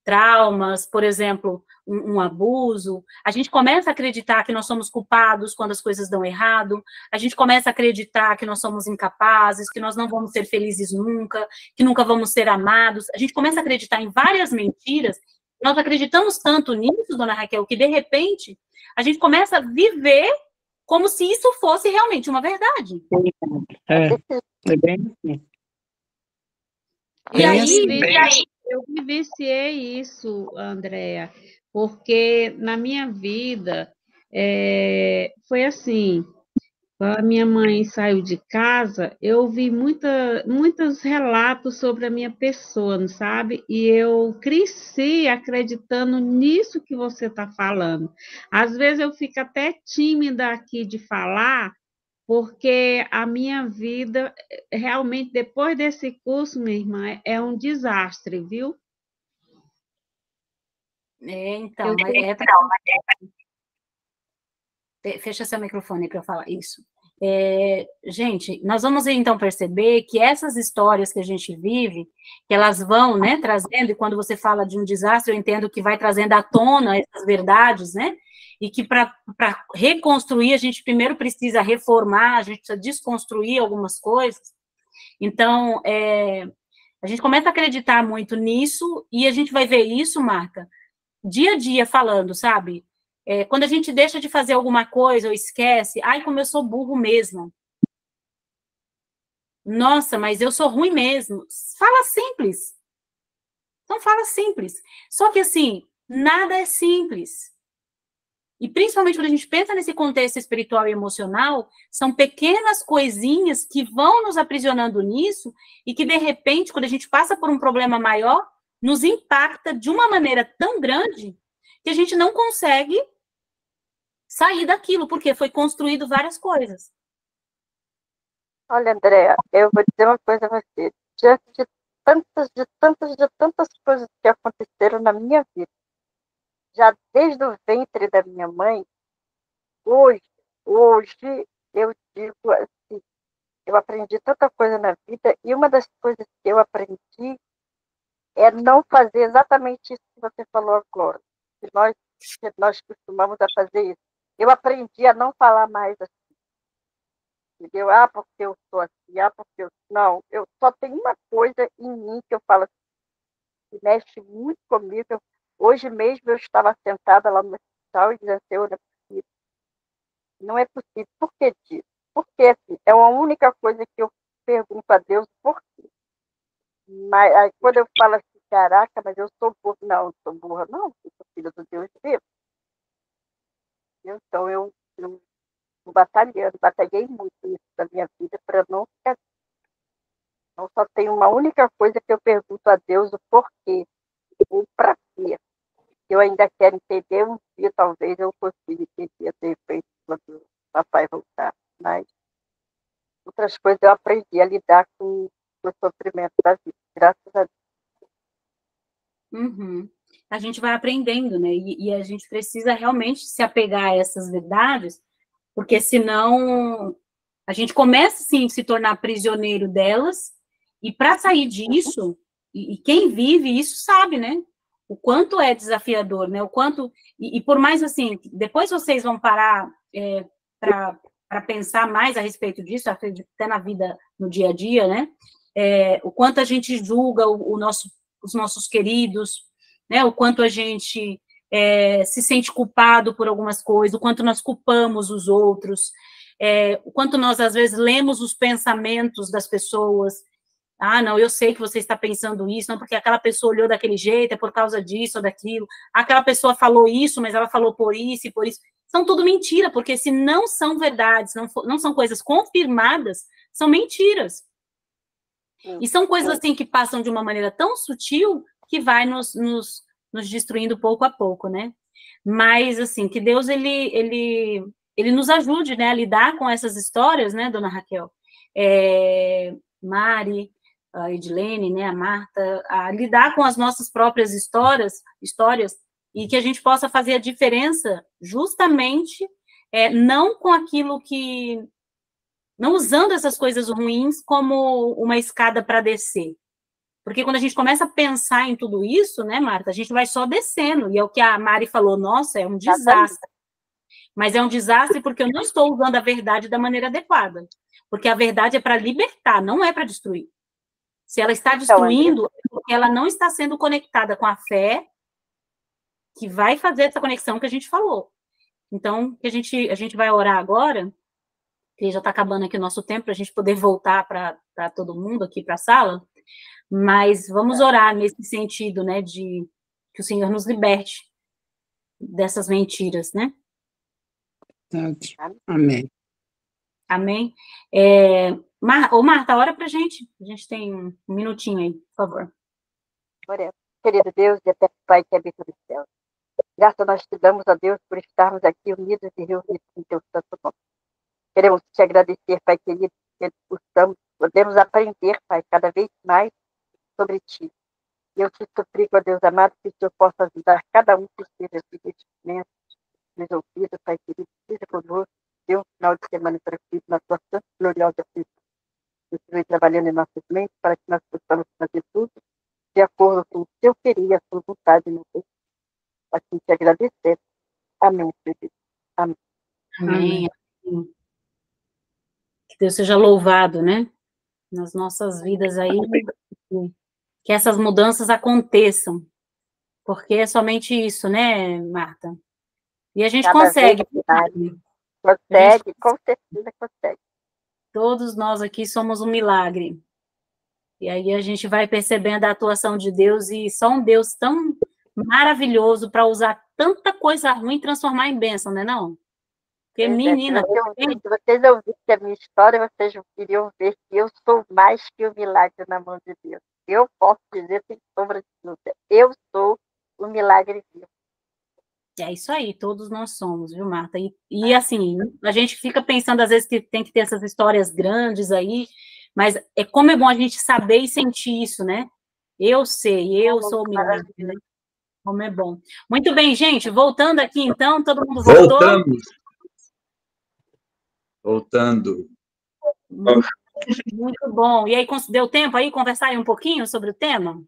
traumas, por exemplo, um abuso, a gente começa a acreditar que nós somos culpados quando as coisas dão errado, a gente começa a acreditar que nós somos incapazes, que nós não vamos ser felizes nunca, que nunca vamos ser amados, a gente começa a acreditar em várias mentiras, nós acreditamos tanto nisso, dona Raquel, que de repente a gente começa a viver como se isso fosse realmente uma verdade. É bem assim. E aí, eu vivenciei isso, Andréa, porque na minha vida foi assim, quando a minha mãe saiu de casa, eu ouvi muitos relatos sobre a minha pessoa, sabe? E eu cresci acreditando nisso que você está falando. Às vezes eu fico até tímida aqui de falar, porque a minha vida, realmente, depois desse curso, minha irmã, é um desastre, viu? Então, fecha seu microfone para eu falar isso. Gente, nós vamos então perceber que essas histórias que a gente vive, que elas vão, né, trazendo, e quando você fala de um desastre, eu entendo que vai trazendo à tona essas verdades, né, e que para reconstruir, a gente primeiro precisa reformar, a gente precisa desconstruir algumas coisas. Então, a gente começa a acreditar muito nisso, e a gente vai ver isso, Marta, dia a dia falando, sabe? Quando a gente deixa de fazer alguma coisa ou esquece, ai, como eu sou burro mesmo. Nossa, mas eu sou ruim mesmo. Fala simples. Então, fala simples. Só que, assim, nada é simples. E, principalmente, quando a gente pensa nesse contexto espiritual e emocional, são pequenas coisinhas que vão nos aprisionando nisso e que, de repente, quando a gente passa por um problema maior, nos impacta de uma maneira tão grande que a gente não consegue sair daquilo, porque foi construído várias coisas. Olha, Andréa, eu vou dizer uma coisa a você. Diante de tantas coisas que aconteceram na minha vida, já desde o ventre da minha mãe, hoje eu digo assim, eu aprendi tanta coisa na vida, e uma das coisas que eu aprendi é não fazer exatamente isso que você falou agora, que nós costumamos a fazer isso. Eu aprendi a não falar mais assim, entendeu? Porque eu sou assim, porque eu... Não, eu só tenho uma coisa em mim que eu falo assim, que mexe muito comigo. Hoje mesmo eu estava sentada lá no hospital e dizendo, Senhor, não é possível. Por que disso? Porque assim, é a única coisa que eu pergunto a Deus, por quê? Mas aí, quando eu falo assim, caraca, mas eu sou burra. Não sou burra, não, eu sou filha do Deus vivo. Então, eu batalhei muito isso na minha vida para não ficar. Então, só tem uma única coisa que eu pergunto a Deus, o porquê, o para quê. Eu ainda quero entender, um dia talvez eu consiga entender, de repente, quando o papai voltar. Mas outras coisas eu aprendi a lidar com o sofrimento da vida, graças a Deus. Uhum. A gente vai aprendendo, né? E a gente precisa realmente se apegar a essas verdades, porque senão a gente começa, sim, a se tornar prisioneiro delas, e para sair disso, e quem vive isso sabe, né? O quanto é desafiador, né? O quanto... E por mais, assim, depois vocês vão parar para pensar mais a respeito disso, até na vida, no dia a dia, né? O quanto a gente julga os nossos queridos, né? O quanto a gente se sente culpado por algumas coisas, o quanto nós culpamos os outros, o quanto nós, às vezes, lemos os pensamentos das pessoas. Ah, não, eu sei que você está pensando isso, não, porque aquela pessoa olhou daquele jeito, é por causa disso ou daquilo. Aquela pessoa falou isso, mas ela falou por isso e por isso. São tudo mentira, porque se não são verdades, não são coisas confirmadas, são mentiras. E são coisas assim que passam de uma maneira tão sutil que vai nos destruindo pouco a pouco, né? Mas, assim, que Deus, ele nos ajude, né, a lidar com essas histórias, né, dona Raquel? Mari, a Edilene, né, a Marta, a lidar com as nossas próprias histórias, e que a gente possa fazer a diferença justamente não com aquilo que... Não usando essas coisas ruins como uma escada para descer. Porque quando a gente começa a pensar em tudo isso, né, Marta, a gente vai só descendo. E é o que a Mari falou, nossa, é um desastre. Mas é um desastre porque eu não estou usando a verdade da maneira adequada. Porque a verdade é para libertar, não é para destruir. Se ela está destruindo, é porque ela não está sendo conectada com a fé, que vai fazer essa conexão que a gente falou. Então, a gente vai orar agora, que já está acabando aqui o nosso tempo, para a gente poder voltar para todo mundo aqui para a sala, mas vamos orar nesse sentido, né, de que o Senhor nos liberte dessas mentiras, né? Amém. Amém? Ô, Marta, ora para a gente tem um minutinho aí, por favor. Oremos. Querido Deus e eterno Pai que habita no céu, graças nós te damos a Deus por estarmos aqui unidos e reunidos em teu santo nome. Queremos te agradecer, Pai querido, que podemos aprender, Pai, cada vez mais sobre ti. E eu te suplico, ó Deus amado, que o Senhor possa ajudar cada um que esteja aqui neste momento, nos ouvidos, Pai querido, seja conosco, Deus, final de semana tranquilo, na tua santa e gloriosa presença. Continue trabalhando em nossas mentes para que nós possamos fazer tudo de acordo com o teu querer e a tua vontade, meu Deus. Assim te agradecer. Amém, Senhor. Amém. Amém. Que Deus seja louvado, né? Nas nossas vidas aí, que essas mudanças aconteçam, porque é somente isso, né, Marta? E a gente consegue. Consegue, com certeza consegue. Todos nós aqui somos um milagre. E aí a gente vai percebendo a atuação de Deus, e só um Deus tão maravilhoso para usar tanta coisa ruim e transformar em bênção, não é não? Porque, menina... Se vocês ouvissem a minha história, vocês iriam ver que eu sou mais que o milagre na mão de Deus. Eu posso dizer sem sombra de dúvida, eu sou o milagre vivo. É isso aí, todos nós somos, viu, Marta? E assim, a gente fica pensando às vezes que tem que ter essas histórias grandes aí, mas como é bom a gente saber e sentir isso, né? Eu sei, eu sou o milagre, né? Como é bom. Muito bem, gente, voltando aqui então, todo mundo voltou? Voltando. Muito bom. E aí, deu tempo aí conversar aí um pouquinho sobre o tema?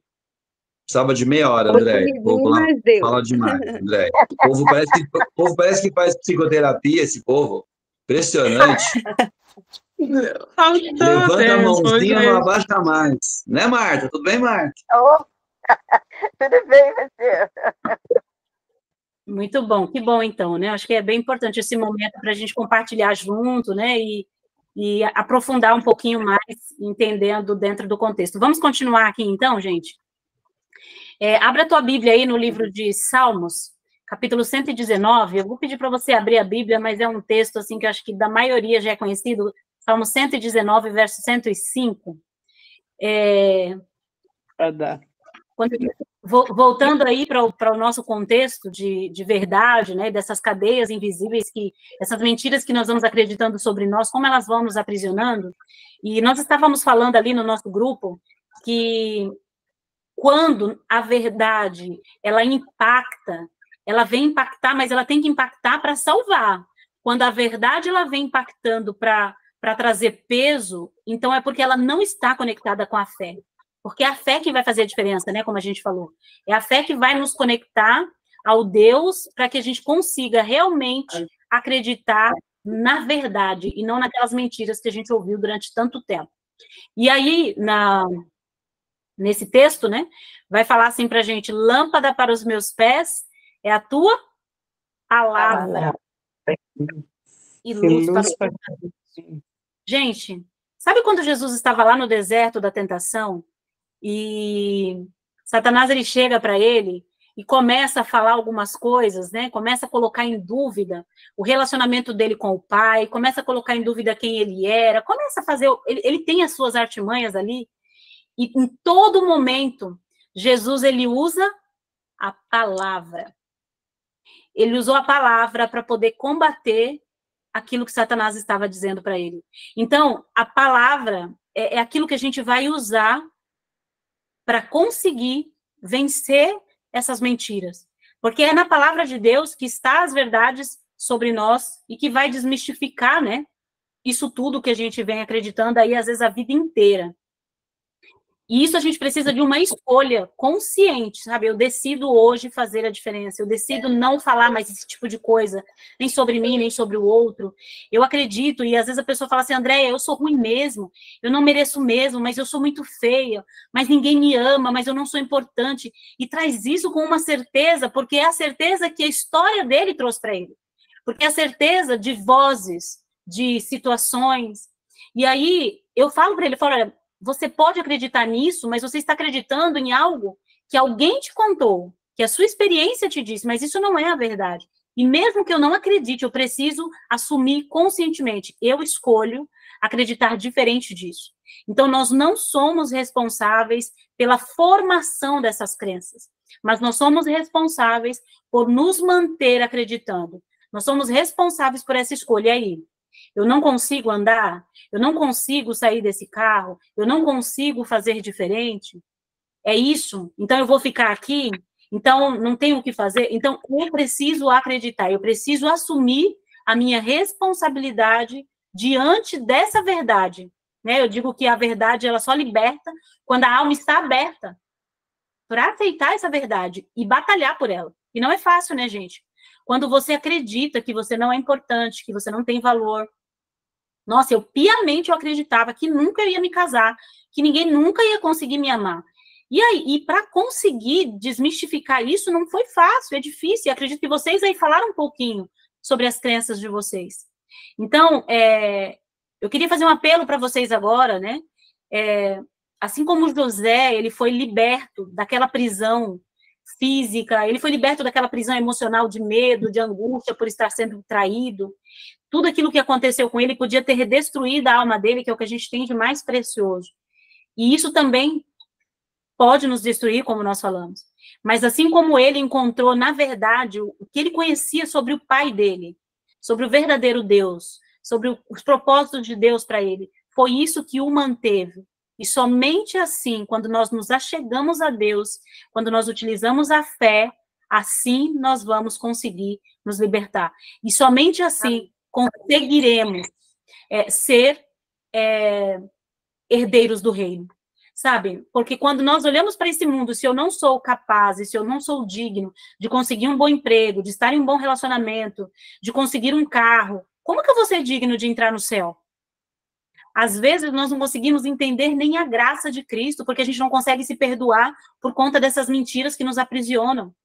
Precisava de meia hora, André. O povo lá fala demais, André. O povo parece que faz psicoterapia, esse povo. Impressionante. Levanta a mãozinha, não abaixa mais. Né, Marta? Tudo bem, Marta? Oh, tudo bem, você? Muito bom, que bom então, né? Acho que é bem importante esse momento para a gente compartilhar junto, né? E aprofundar um pouquinho mais, entendendo dentro do contexto. Vamos continuar aqui então, gente? Abra a tua Bíblia aí no livro de Salmos, capítulo 119. Eu vou pedir para você abrir a Bíblia, mas é um texto assim que eu acho que da maioria já é conhecido. Salmo 119, verso 105. Voltando aí para o nosso contexto de verdade, né, dessas cadeias invisíveis, essas mentiras que nós vamos acreditando sobre nós, como elas vão nos aprisionando. E nós estávamos falando ali no nosso grupo que quando a verdade, ela impacta, ela vem impactar, mas ela tem que impactar para salvar. Quando a verdade, ela vem impactando para trazer peso, então é porque ela não está conectada com a fé. Porque é a fé que vai fazer a diferença, né, como a gente falou. É a fé que vai nos conectar ao Deus para que a gente consiga realmente acreditar na verdade e não naquelas mentiras que a gente ouviu durante tanto tempo. E aí, nesse texto, né, vai falar assim para a gente: lâmpada para os meus pés é a tua palavra e luz para os meus caminhos. Gente, sabe quando Jesus estava lá no deserto da tentação e Satanás ele chega para ele e começa a falar algumas coisas, né? Começa a colocar em dúvida o relacionamento dele com o pai, começa a colocar em dúvida quem ele era, começa a fazer... Ele tem as suas artimanhas ali. E em todo momento, Jesus, ele usa a palavra. Ele usou a palavra para poder combater aquilo que Satanás estava dizendo para ele. Então, a palavra é aquilo que a gente vai usar para conseguir vencer essas mentiras. Porque é na palavra de Deus que está as verdades sobre nós e que vai desmistificar, né, isso tudo que a gente vem acreditando aí, às vezes, a vida inteira. E isso a gente precisa de uma escolha consciente, sabe? Eu decido hoje fazer a diferença, eu decido não falar mais esse tipo de coisa, nem sobre mim, nem sobre o outro. Eu acredito, e às vezes a pessoa fala assim, Andréia, eu sou ruim mesmo, eu não mereço mesmo, mas eu sou muito feia, mas ninguém me ama, mas eu não sou importante. E traz isso com uma certeza, porque é a certeza que a história dele trouxe para ele. Porque é a certeza de vozes, de situações. E aí, eu falo para ele, olha, você pode acreditar nisso, mas você está acreditando em algo que alguém te contou, que a sua experiência te disse, mas isso não é a verdade. E mesmo que eu não acredite, eu preciso assumir conscientemente. Eu escolho acreditar diferente disso. Então, nós não somos responsáveis pela formação dessas crenças, mas nós somos responsáveis por nos manter acreditando. Nós somos responsáveis por essa escolha. E aí? Eu não consigo andar, eu não consigo sair desse carro, eu não consigo fazer diferente. É isso? Então eu vou ficar aqui? Então não tenho o que fazer? Então eu preciso acreditar, eu preciso assumir a minha responsabilidade diante dessa verdade. Né? Eu digo que a verdade ela só liberta quando a alma está aberta para aceitar essa verdade e batalhar por ela. E não é fácil, né, gente? Quando você acredita que você não é importante, que você não tem valor. Nossa, eu piamente acreditava que nunca eu ia me casar, que ninguém nunca ia conseguir me amar. E aí, para conseguir desmistificar isso, não foi fácil, é difícil. E acredito que vocês aí falaram um pouquinho sobre as crenças de vocês. Então, eu queria fazer um apelo para vocês agora, né? Assim como José, ele foi liberto daquela prisão física, ele foi liberto daquela prisão emocional de medo, de angústia por estar sendo traído. Tudo aquilo que aconteceu com ele podia ter destruído a alma dele, que é o que a gente tem de mais precioso. E isso também pode nos destruir, como nós falamos. Mas assim como ele encontrou, na verdade, o que ele conhecia sobre o pai dele, sobre o verdadeiro Deus, sobre os propósitos de Deus para ele, foi isso que o manteve. E somente assim, quando nós nos achegamos a Deus, quando nós utilizamos a fé, assim nós vamos conseguir nos libertar. E somente assim conseguiremos ser herdeiros do reino, sabe? Porque quando nós olhamos para esse mundo, se eu não sou capaz, se eu não sou digno de conseguir um bom emprego, de estar em um bom relacionamento, de conseguir um carro, como que eu vou ser digno de entrar no céu? Às vezes, nós não conseguimos entender nem a graça de Cristo, porque a gente não consegue se perdoar por conta dessas mentiras que nos aprisionam.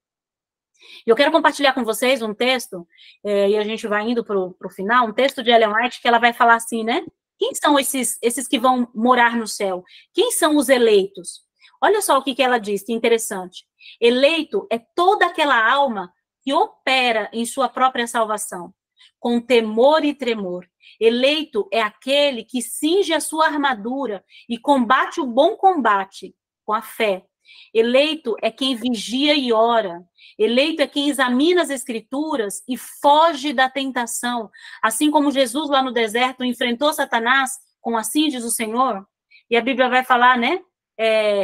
Eu quero compartilhar com vocês um texto, e a gente vai indo para o final, um texto de Ellen White, que ela vai falar assim, né? Quem são esses que vão morar no céu? Quem são os eleitos? Olha só o que ela diz, que interessante. Eleito é toda aquela alma que opera em sua própria salvação, com temor e tremor. Eleito é aquele que cinge a sua armadura e combate o bom combate com a fé. Eleito é quem vigia e ora. Eleito é quem examina as escrituras e foge da tentação. Assim como Jesus lá no deserto enfrentou Satanás com assim diz o Senhor. E a Bíblia vai falar, né?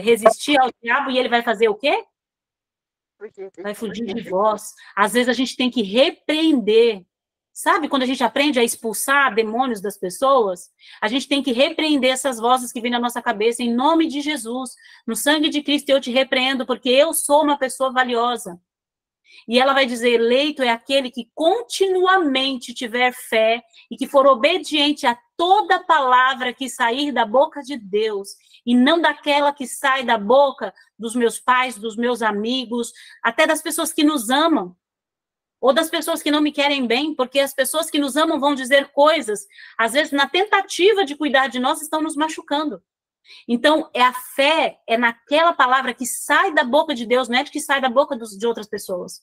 Resistir ao diabo e ele vai fazer o quê? Vai fugir de vós. Às vezes a gente tem que repreender. Sabe, quando a gente aprende a expulsar demônios das pessoas, a gente tem que repreender essas vozes que vêm na nossa cabeça, em nome de Jesus. No sangue de Cristo eu te repreendo, porque eu sou uma pessoa valiosa. E ela vai dizer, eleito é aquele que continuamente tiver fé e que for obediente a toda palavra que sair da boca de Deus, e não daquela que sai da boca dos meus pais, dos meus amigos, até das pessoas que nos amam. Ou das pessoas que não me querem bem, porque as pessoas que nos amam vão dizer coisas, às vezes, na tentativa de cuidar de nós, estão nos machucando. Então, a fé é naquela palavra que sai da boca de Deus, não é de que sai da boca de outras pessoas.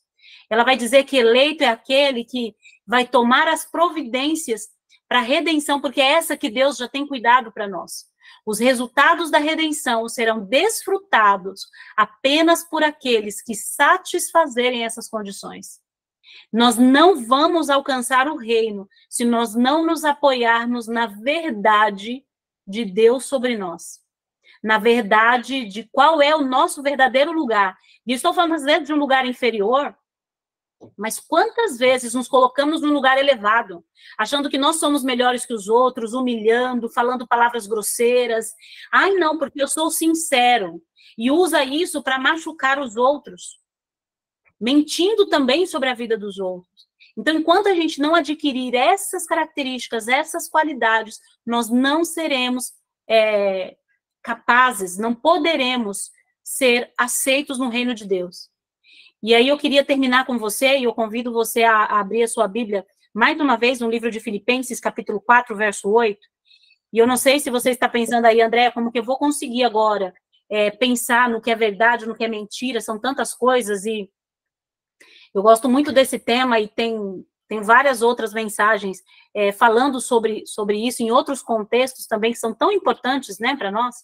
Ela vai dizer que eleito é aquele que vai tomar as providências para a redenção, porque é essa que Deus já tem cuidado para nós. Os resultados da redenção serão desfrutados apenas por aqueles que satisfazerem essas condições. Nós não vamos alcançar o reino se nós não nos apoiarmos na verdade de Deus sobre nós. Na verdade de qual é o nosso verdadeiro lugar. E estou falando, às vezes, de um lugar inferior, Mas quantas vezes nos colocamos num lugar elevado, achando que nós somos melhores que os outros, humilhando, falando palavras grosseiras. Ai, não, porque eu sou sincero. E usa isso para machucar os outros, mentindo também sobre a vida dos outros. Então, enquanto a gente não adquirir essas características, essas qualidades, nós não seremos capazes, não poderemos ser aceitos no reino de Deus. E aí eu queria terminar com você, e eu convido você a abrir a sua Bíblia, mais uma vez, no livro de Filipenses, capítulo 4, verso 8. E eu não sei se você está pensando aí, André, como que eu vou conseguir agora pensar no que é verdade, no que é mentira, são tantas coisas, e eu gosto muito desse tema, e tem várias outras mensagens falando sobre isso, em outros contextos também, que são tão importantes, né, para nós.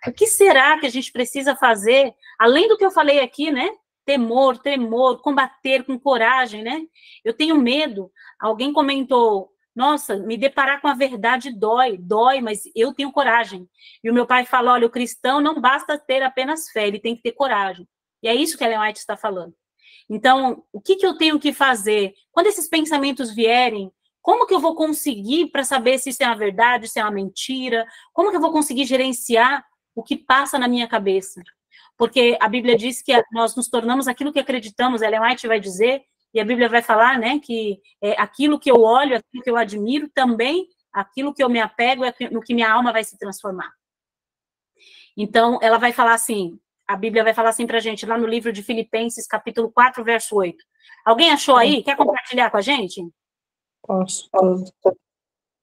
O que será que a gente precisa fazer, além do que eu falei aqui, né? Temor, tremor, combater com coragem, né? Eu tenho medo. Alguém comentou, nossa, me deparar com a verdade dói, mas eu tenho coragem. E o meu pai fala, olha, o cristão não basta ter apenas fé, ele tem que ter coragem. E é isso que a Ellen White está falando. Então, o que eu tenho que fazer? Quando esses pensamentos vierem, como que eu vou conseguir para saber se isso é uma verdade, se é uma mentira? Como que eu vou conseguir gerenciar o que passa na minha cabeça? Porque a Bíblia diz que nós nos tornamos aquilo que acreditamos, Ellen White vai dizer, e a Bíblia vai falar, né, que aquilo que eu olho, aquilo que eu admiro, também aquilo que eu me apego, é no que minha alma vai se transformar. Então, ela vai falar assim, a Bíblia vai falar assim pra gente, lá no livro de Filipenses, capítulo 4, verso 8. Alguém achou aí? Quer compartilhar com a gente? Posso.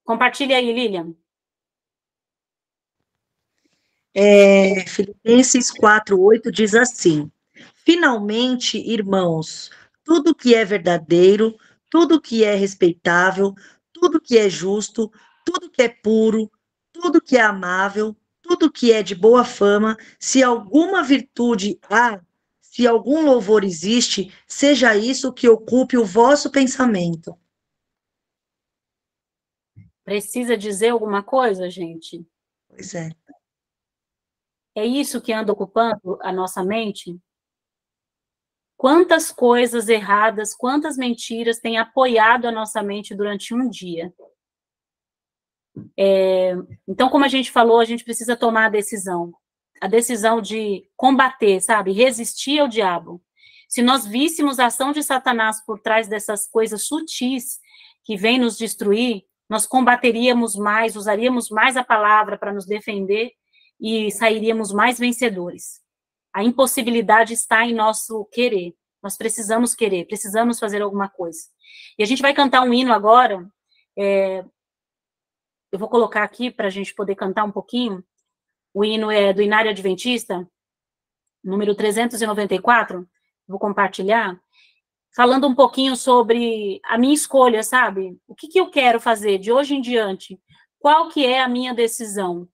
Compartilha aí, Lilian. Filipenses 4:8 diz assim: finalmente, irmãos, tudo que é verdadeiro, tudo que é respeitável, tudo que é justo, tudo que é puro, tudo que é amável, tudo que é de boa fama, se alguma virtude há, se algum louvor existe, seja isso que ocupe o vosso pensamento. Precisa dizer alguma coisa, gente? Pois é. É isso que anda ocupando a nossa mente? Quantas coisas erradas, quantas mentiras têm apoiado a nossa mente durante um dia? Então, como a gente falou, a gente precisa tomar a decisão de combater, sabe? Resistir ao diabo. Se nós víssemos a ação de Satanás por trás dessas coisas sutis que vêm nos destruir, nós combateríamos mais, usaríamos mais a palavra para nos defender, e sairíamos mais vencedores. A impossibilidade está em nosso querer. Nós precisamos querer, precisamos fazer alguma coisa. E a gente vai cantar um hino agora. Eu vou colocar aqui para a gente poder cantar um pouquinho. O hino é do Inário Adventista, número 394. Vou compartilhar. Falando um pouquinho sobre a minha escolha, sabe? O que eu quero fazer de hoje em diante? Qual que é a minha decisão?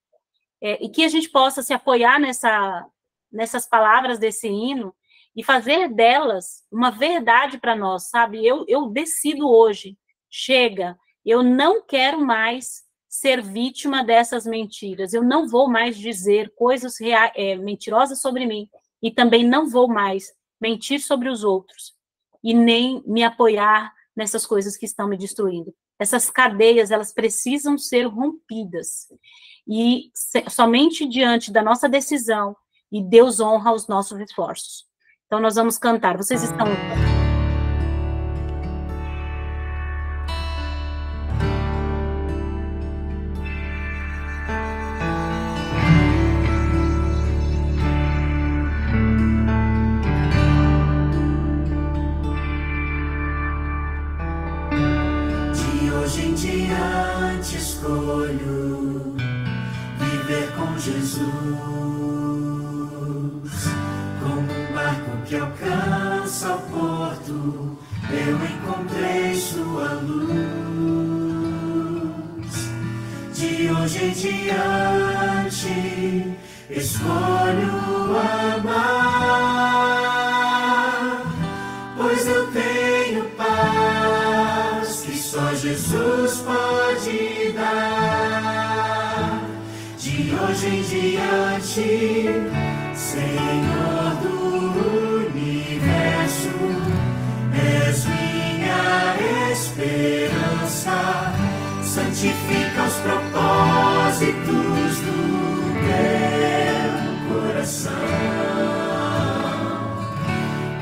E que a gente possa se apoiar nessas palavras desse hino e fazer delas uma verdade para nós, sabe? Eu decido hoje, chega, eu não quero mais ser vítima dessas mentiras, eu não vou mais dizer coisas mentirosas sobre mim, e também não vou mais mentir sobre os outros, e nem me apoiar nessas coisas que estão me destruindo. Essas cadeias, elas precisam ser rompidas. E somente diante da nossa decisão, e Deus honra os nossos esforços. Então, nós vamos cantar. Vocês estão... De hoje em diante escolho viver com Jesus, como um barco que alcança o porto, eu encontrei sua luz. De hoje em diante escolho amar, pois eu tenho paz que só Jesus pode dar. De hoje em diante, Senhor do universo, és santifica os propósitos do teu coração.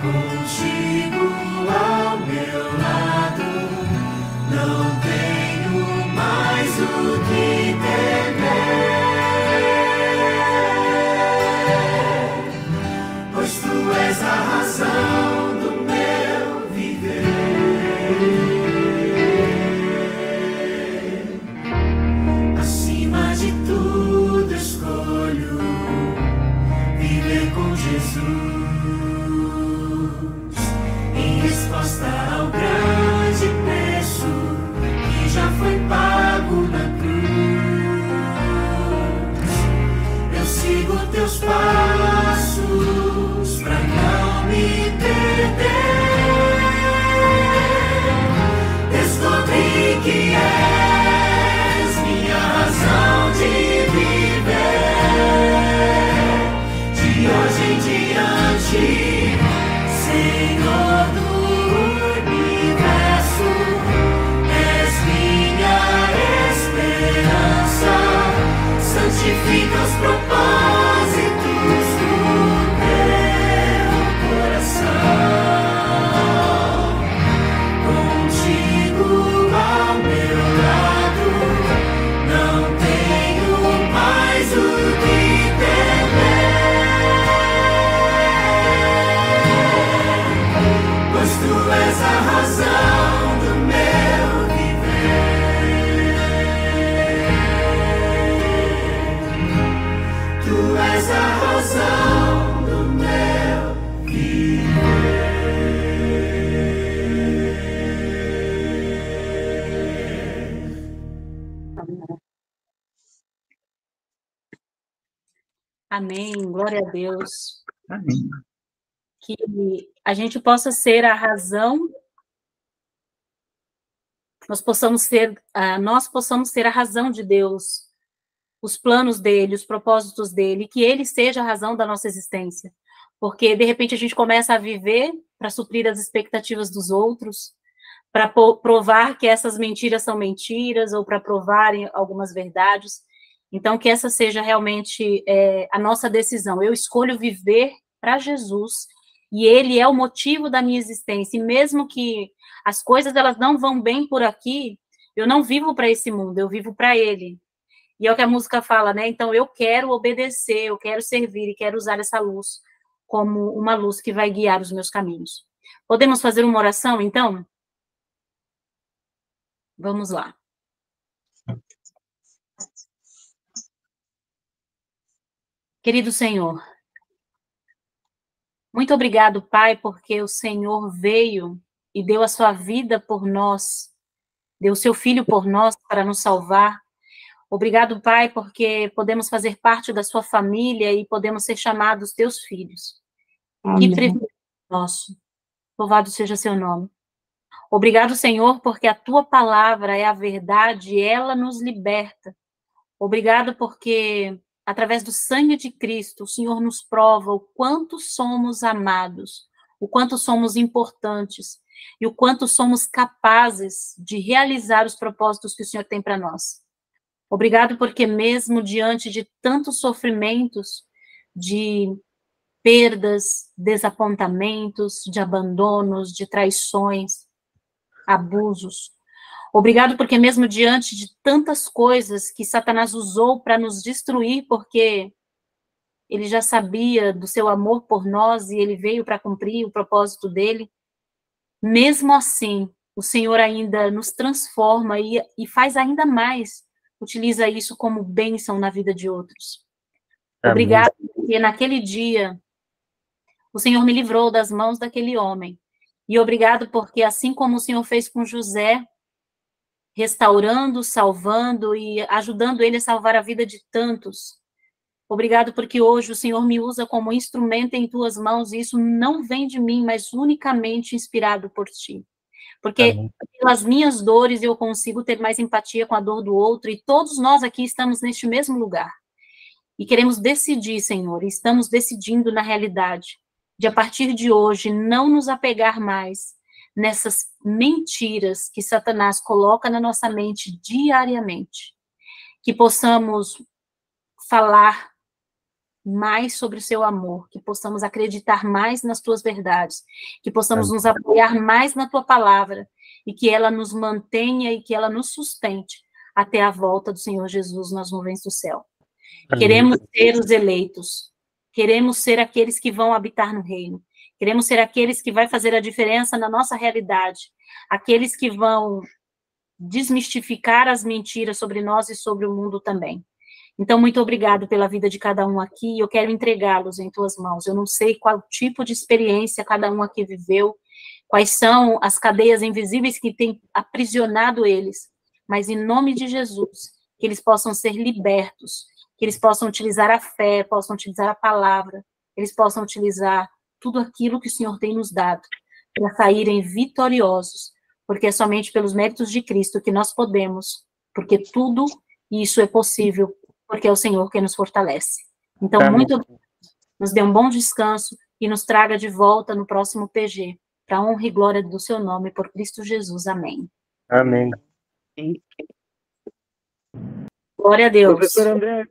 Contigo ao meu lado, não tenho mais o que temer, pois tu és a razão do meu viver. Acima de tudo escolho viver com Jesus, em resposta ao grande preço que já foi pago na cruz. Eu sigo teus passos pra não me perder. Descobri que és minha razão de viver, de hoje em diante, Senhor do universo, és minha esperança. Santifica os propósitos do teu coração. Contigo ao meu lado, não tenho mais o que temer, pois tu és a razão do meu viver. Tu és a razão do meu viver. Amém, glória a Deus. Amém. Que a gente possa ser a razão, nós possamos ser a razão de Deus, os planos dele, os propósitos dele, que ele seja a razão da nossa existência. Porque, de repente, a gente começa a viver para suprir as expectativas dos outros, para provar que essas mentiras são mentiras, ou para provarem algumas verdades. Então, que essa seja realmente a nossa decisão. Eu escolho viver para Jesus, e ele é o motivo da minha existência. E mesmo que as coisas elas não vão bem por aqui, eu não vivo para esse mundo, eu vivo para ele. E é o que a música fala, né? Então, eu quero obedecer, eu quero servir e quero usar essa luz como uma luz que vai guiar os meus caminhos. Podemos fazer uma oração, então? Vamos lá. Querido Senhor, muito obrigado, Pai, porque o Senhor veio e deu a sua vida por nós, deu o seu Filho por nós para nos salvar. Obrigado, Pai, porque podemos fazer parte da sua família e podemos ser chamados teus filhos. Amém. Que privilégio nosso. Louvado seja seu nome. Obrigado, Senhor, porque a tua palavra é a verdade e ela nos liberta. Obrigado porque, através do sangue de Cristo, o Senhor nos prova o quanto somos amados, o quanto somos importantes e o quanto somos capazes de realizar os propósitos que o Senhor tem para nós. Obrigado porque mesmo diante de tantos sofrimentos, de perdas, desapontamentos, de abandonos, de traições, abusos. Obrigado porque mesmo diante de tantas coisas que Satanás usou para nos destruir, porque ele já sabia do seu amor por nós e ele veio para cumprir o propósito dele, mesmo assim, o Senhor ainda nos transforma e faz ainda mais, utiliza isso como bênção na vida de outros. Obrigado porque naquele dia o Senhor me livrou das mãos daquele homem. E obrigado porque assim como o Senhor fez com José, restaurando, salvando e ajudando ele a salvar a vida de tantos. Obrigado porque hoje o Senhor me usa como instrumento em tuas mãos e isso não vem de mim, mas unicamente inspirado por ti. Porque pelas minhas dores eu consigo ter mais empatia com a dor do outro e todos nós aqui estamos neste mesmo lugar. E queremos decidir, Senhor, e estamos decidindo na realidade de a partir de hoje não nos apegar mais nessas mentiras que Satanás coloca na nossa mente diariamente. Que possamos falar mais sobre o seu amor, que possamos acreditar mais nas tuas verdades, que possamos nos apoiar mais na tua palavra, e que ela nos mantenha e que ela nos sustente até a volta do Senhor Jesus nas nuvens do céu. Amém. Queremos ser os eleitos, queremos ser aqueles que vão habitar no reino, queremos ser aqueles que vai fazer a diferença na nossa realidade, aqueles que vão desmistificar as mentiras sobre nós e sobre o mundo também. Então, muito obrigado pela vida de cada um aqui, eu quero entregá-los em tuas mãos. Eu não sei qual tipo de experiência cada um aqui viveu, quais são as cadeias invisíveis que têm aprisionado eles, mas em nome de Jesus, que eles possam ser libertos, que eles possam utilizar a fé, possam utilizar a palavra, eles possam utilizar tudo aquilo que o Senhor tem nos dado, para saírem vitoriosos, porque é somente pelos méritos de Cristo que nós podemos, porque tudo isso é possível, porque é o Senhor que nos fortalece. Então, amém. Muito obrigado. Nos dê um bom descanso e nos traga de volta no próximo PG, para a honra e glória do seu nome, por Cristo Jesus. Amém. Amém. Glória a Deus. Professor André,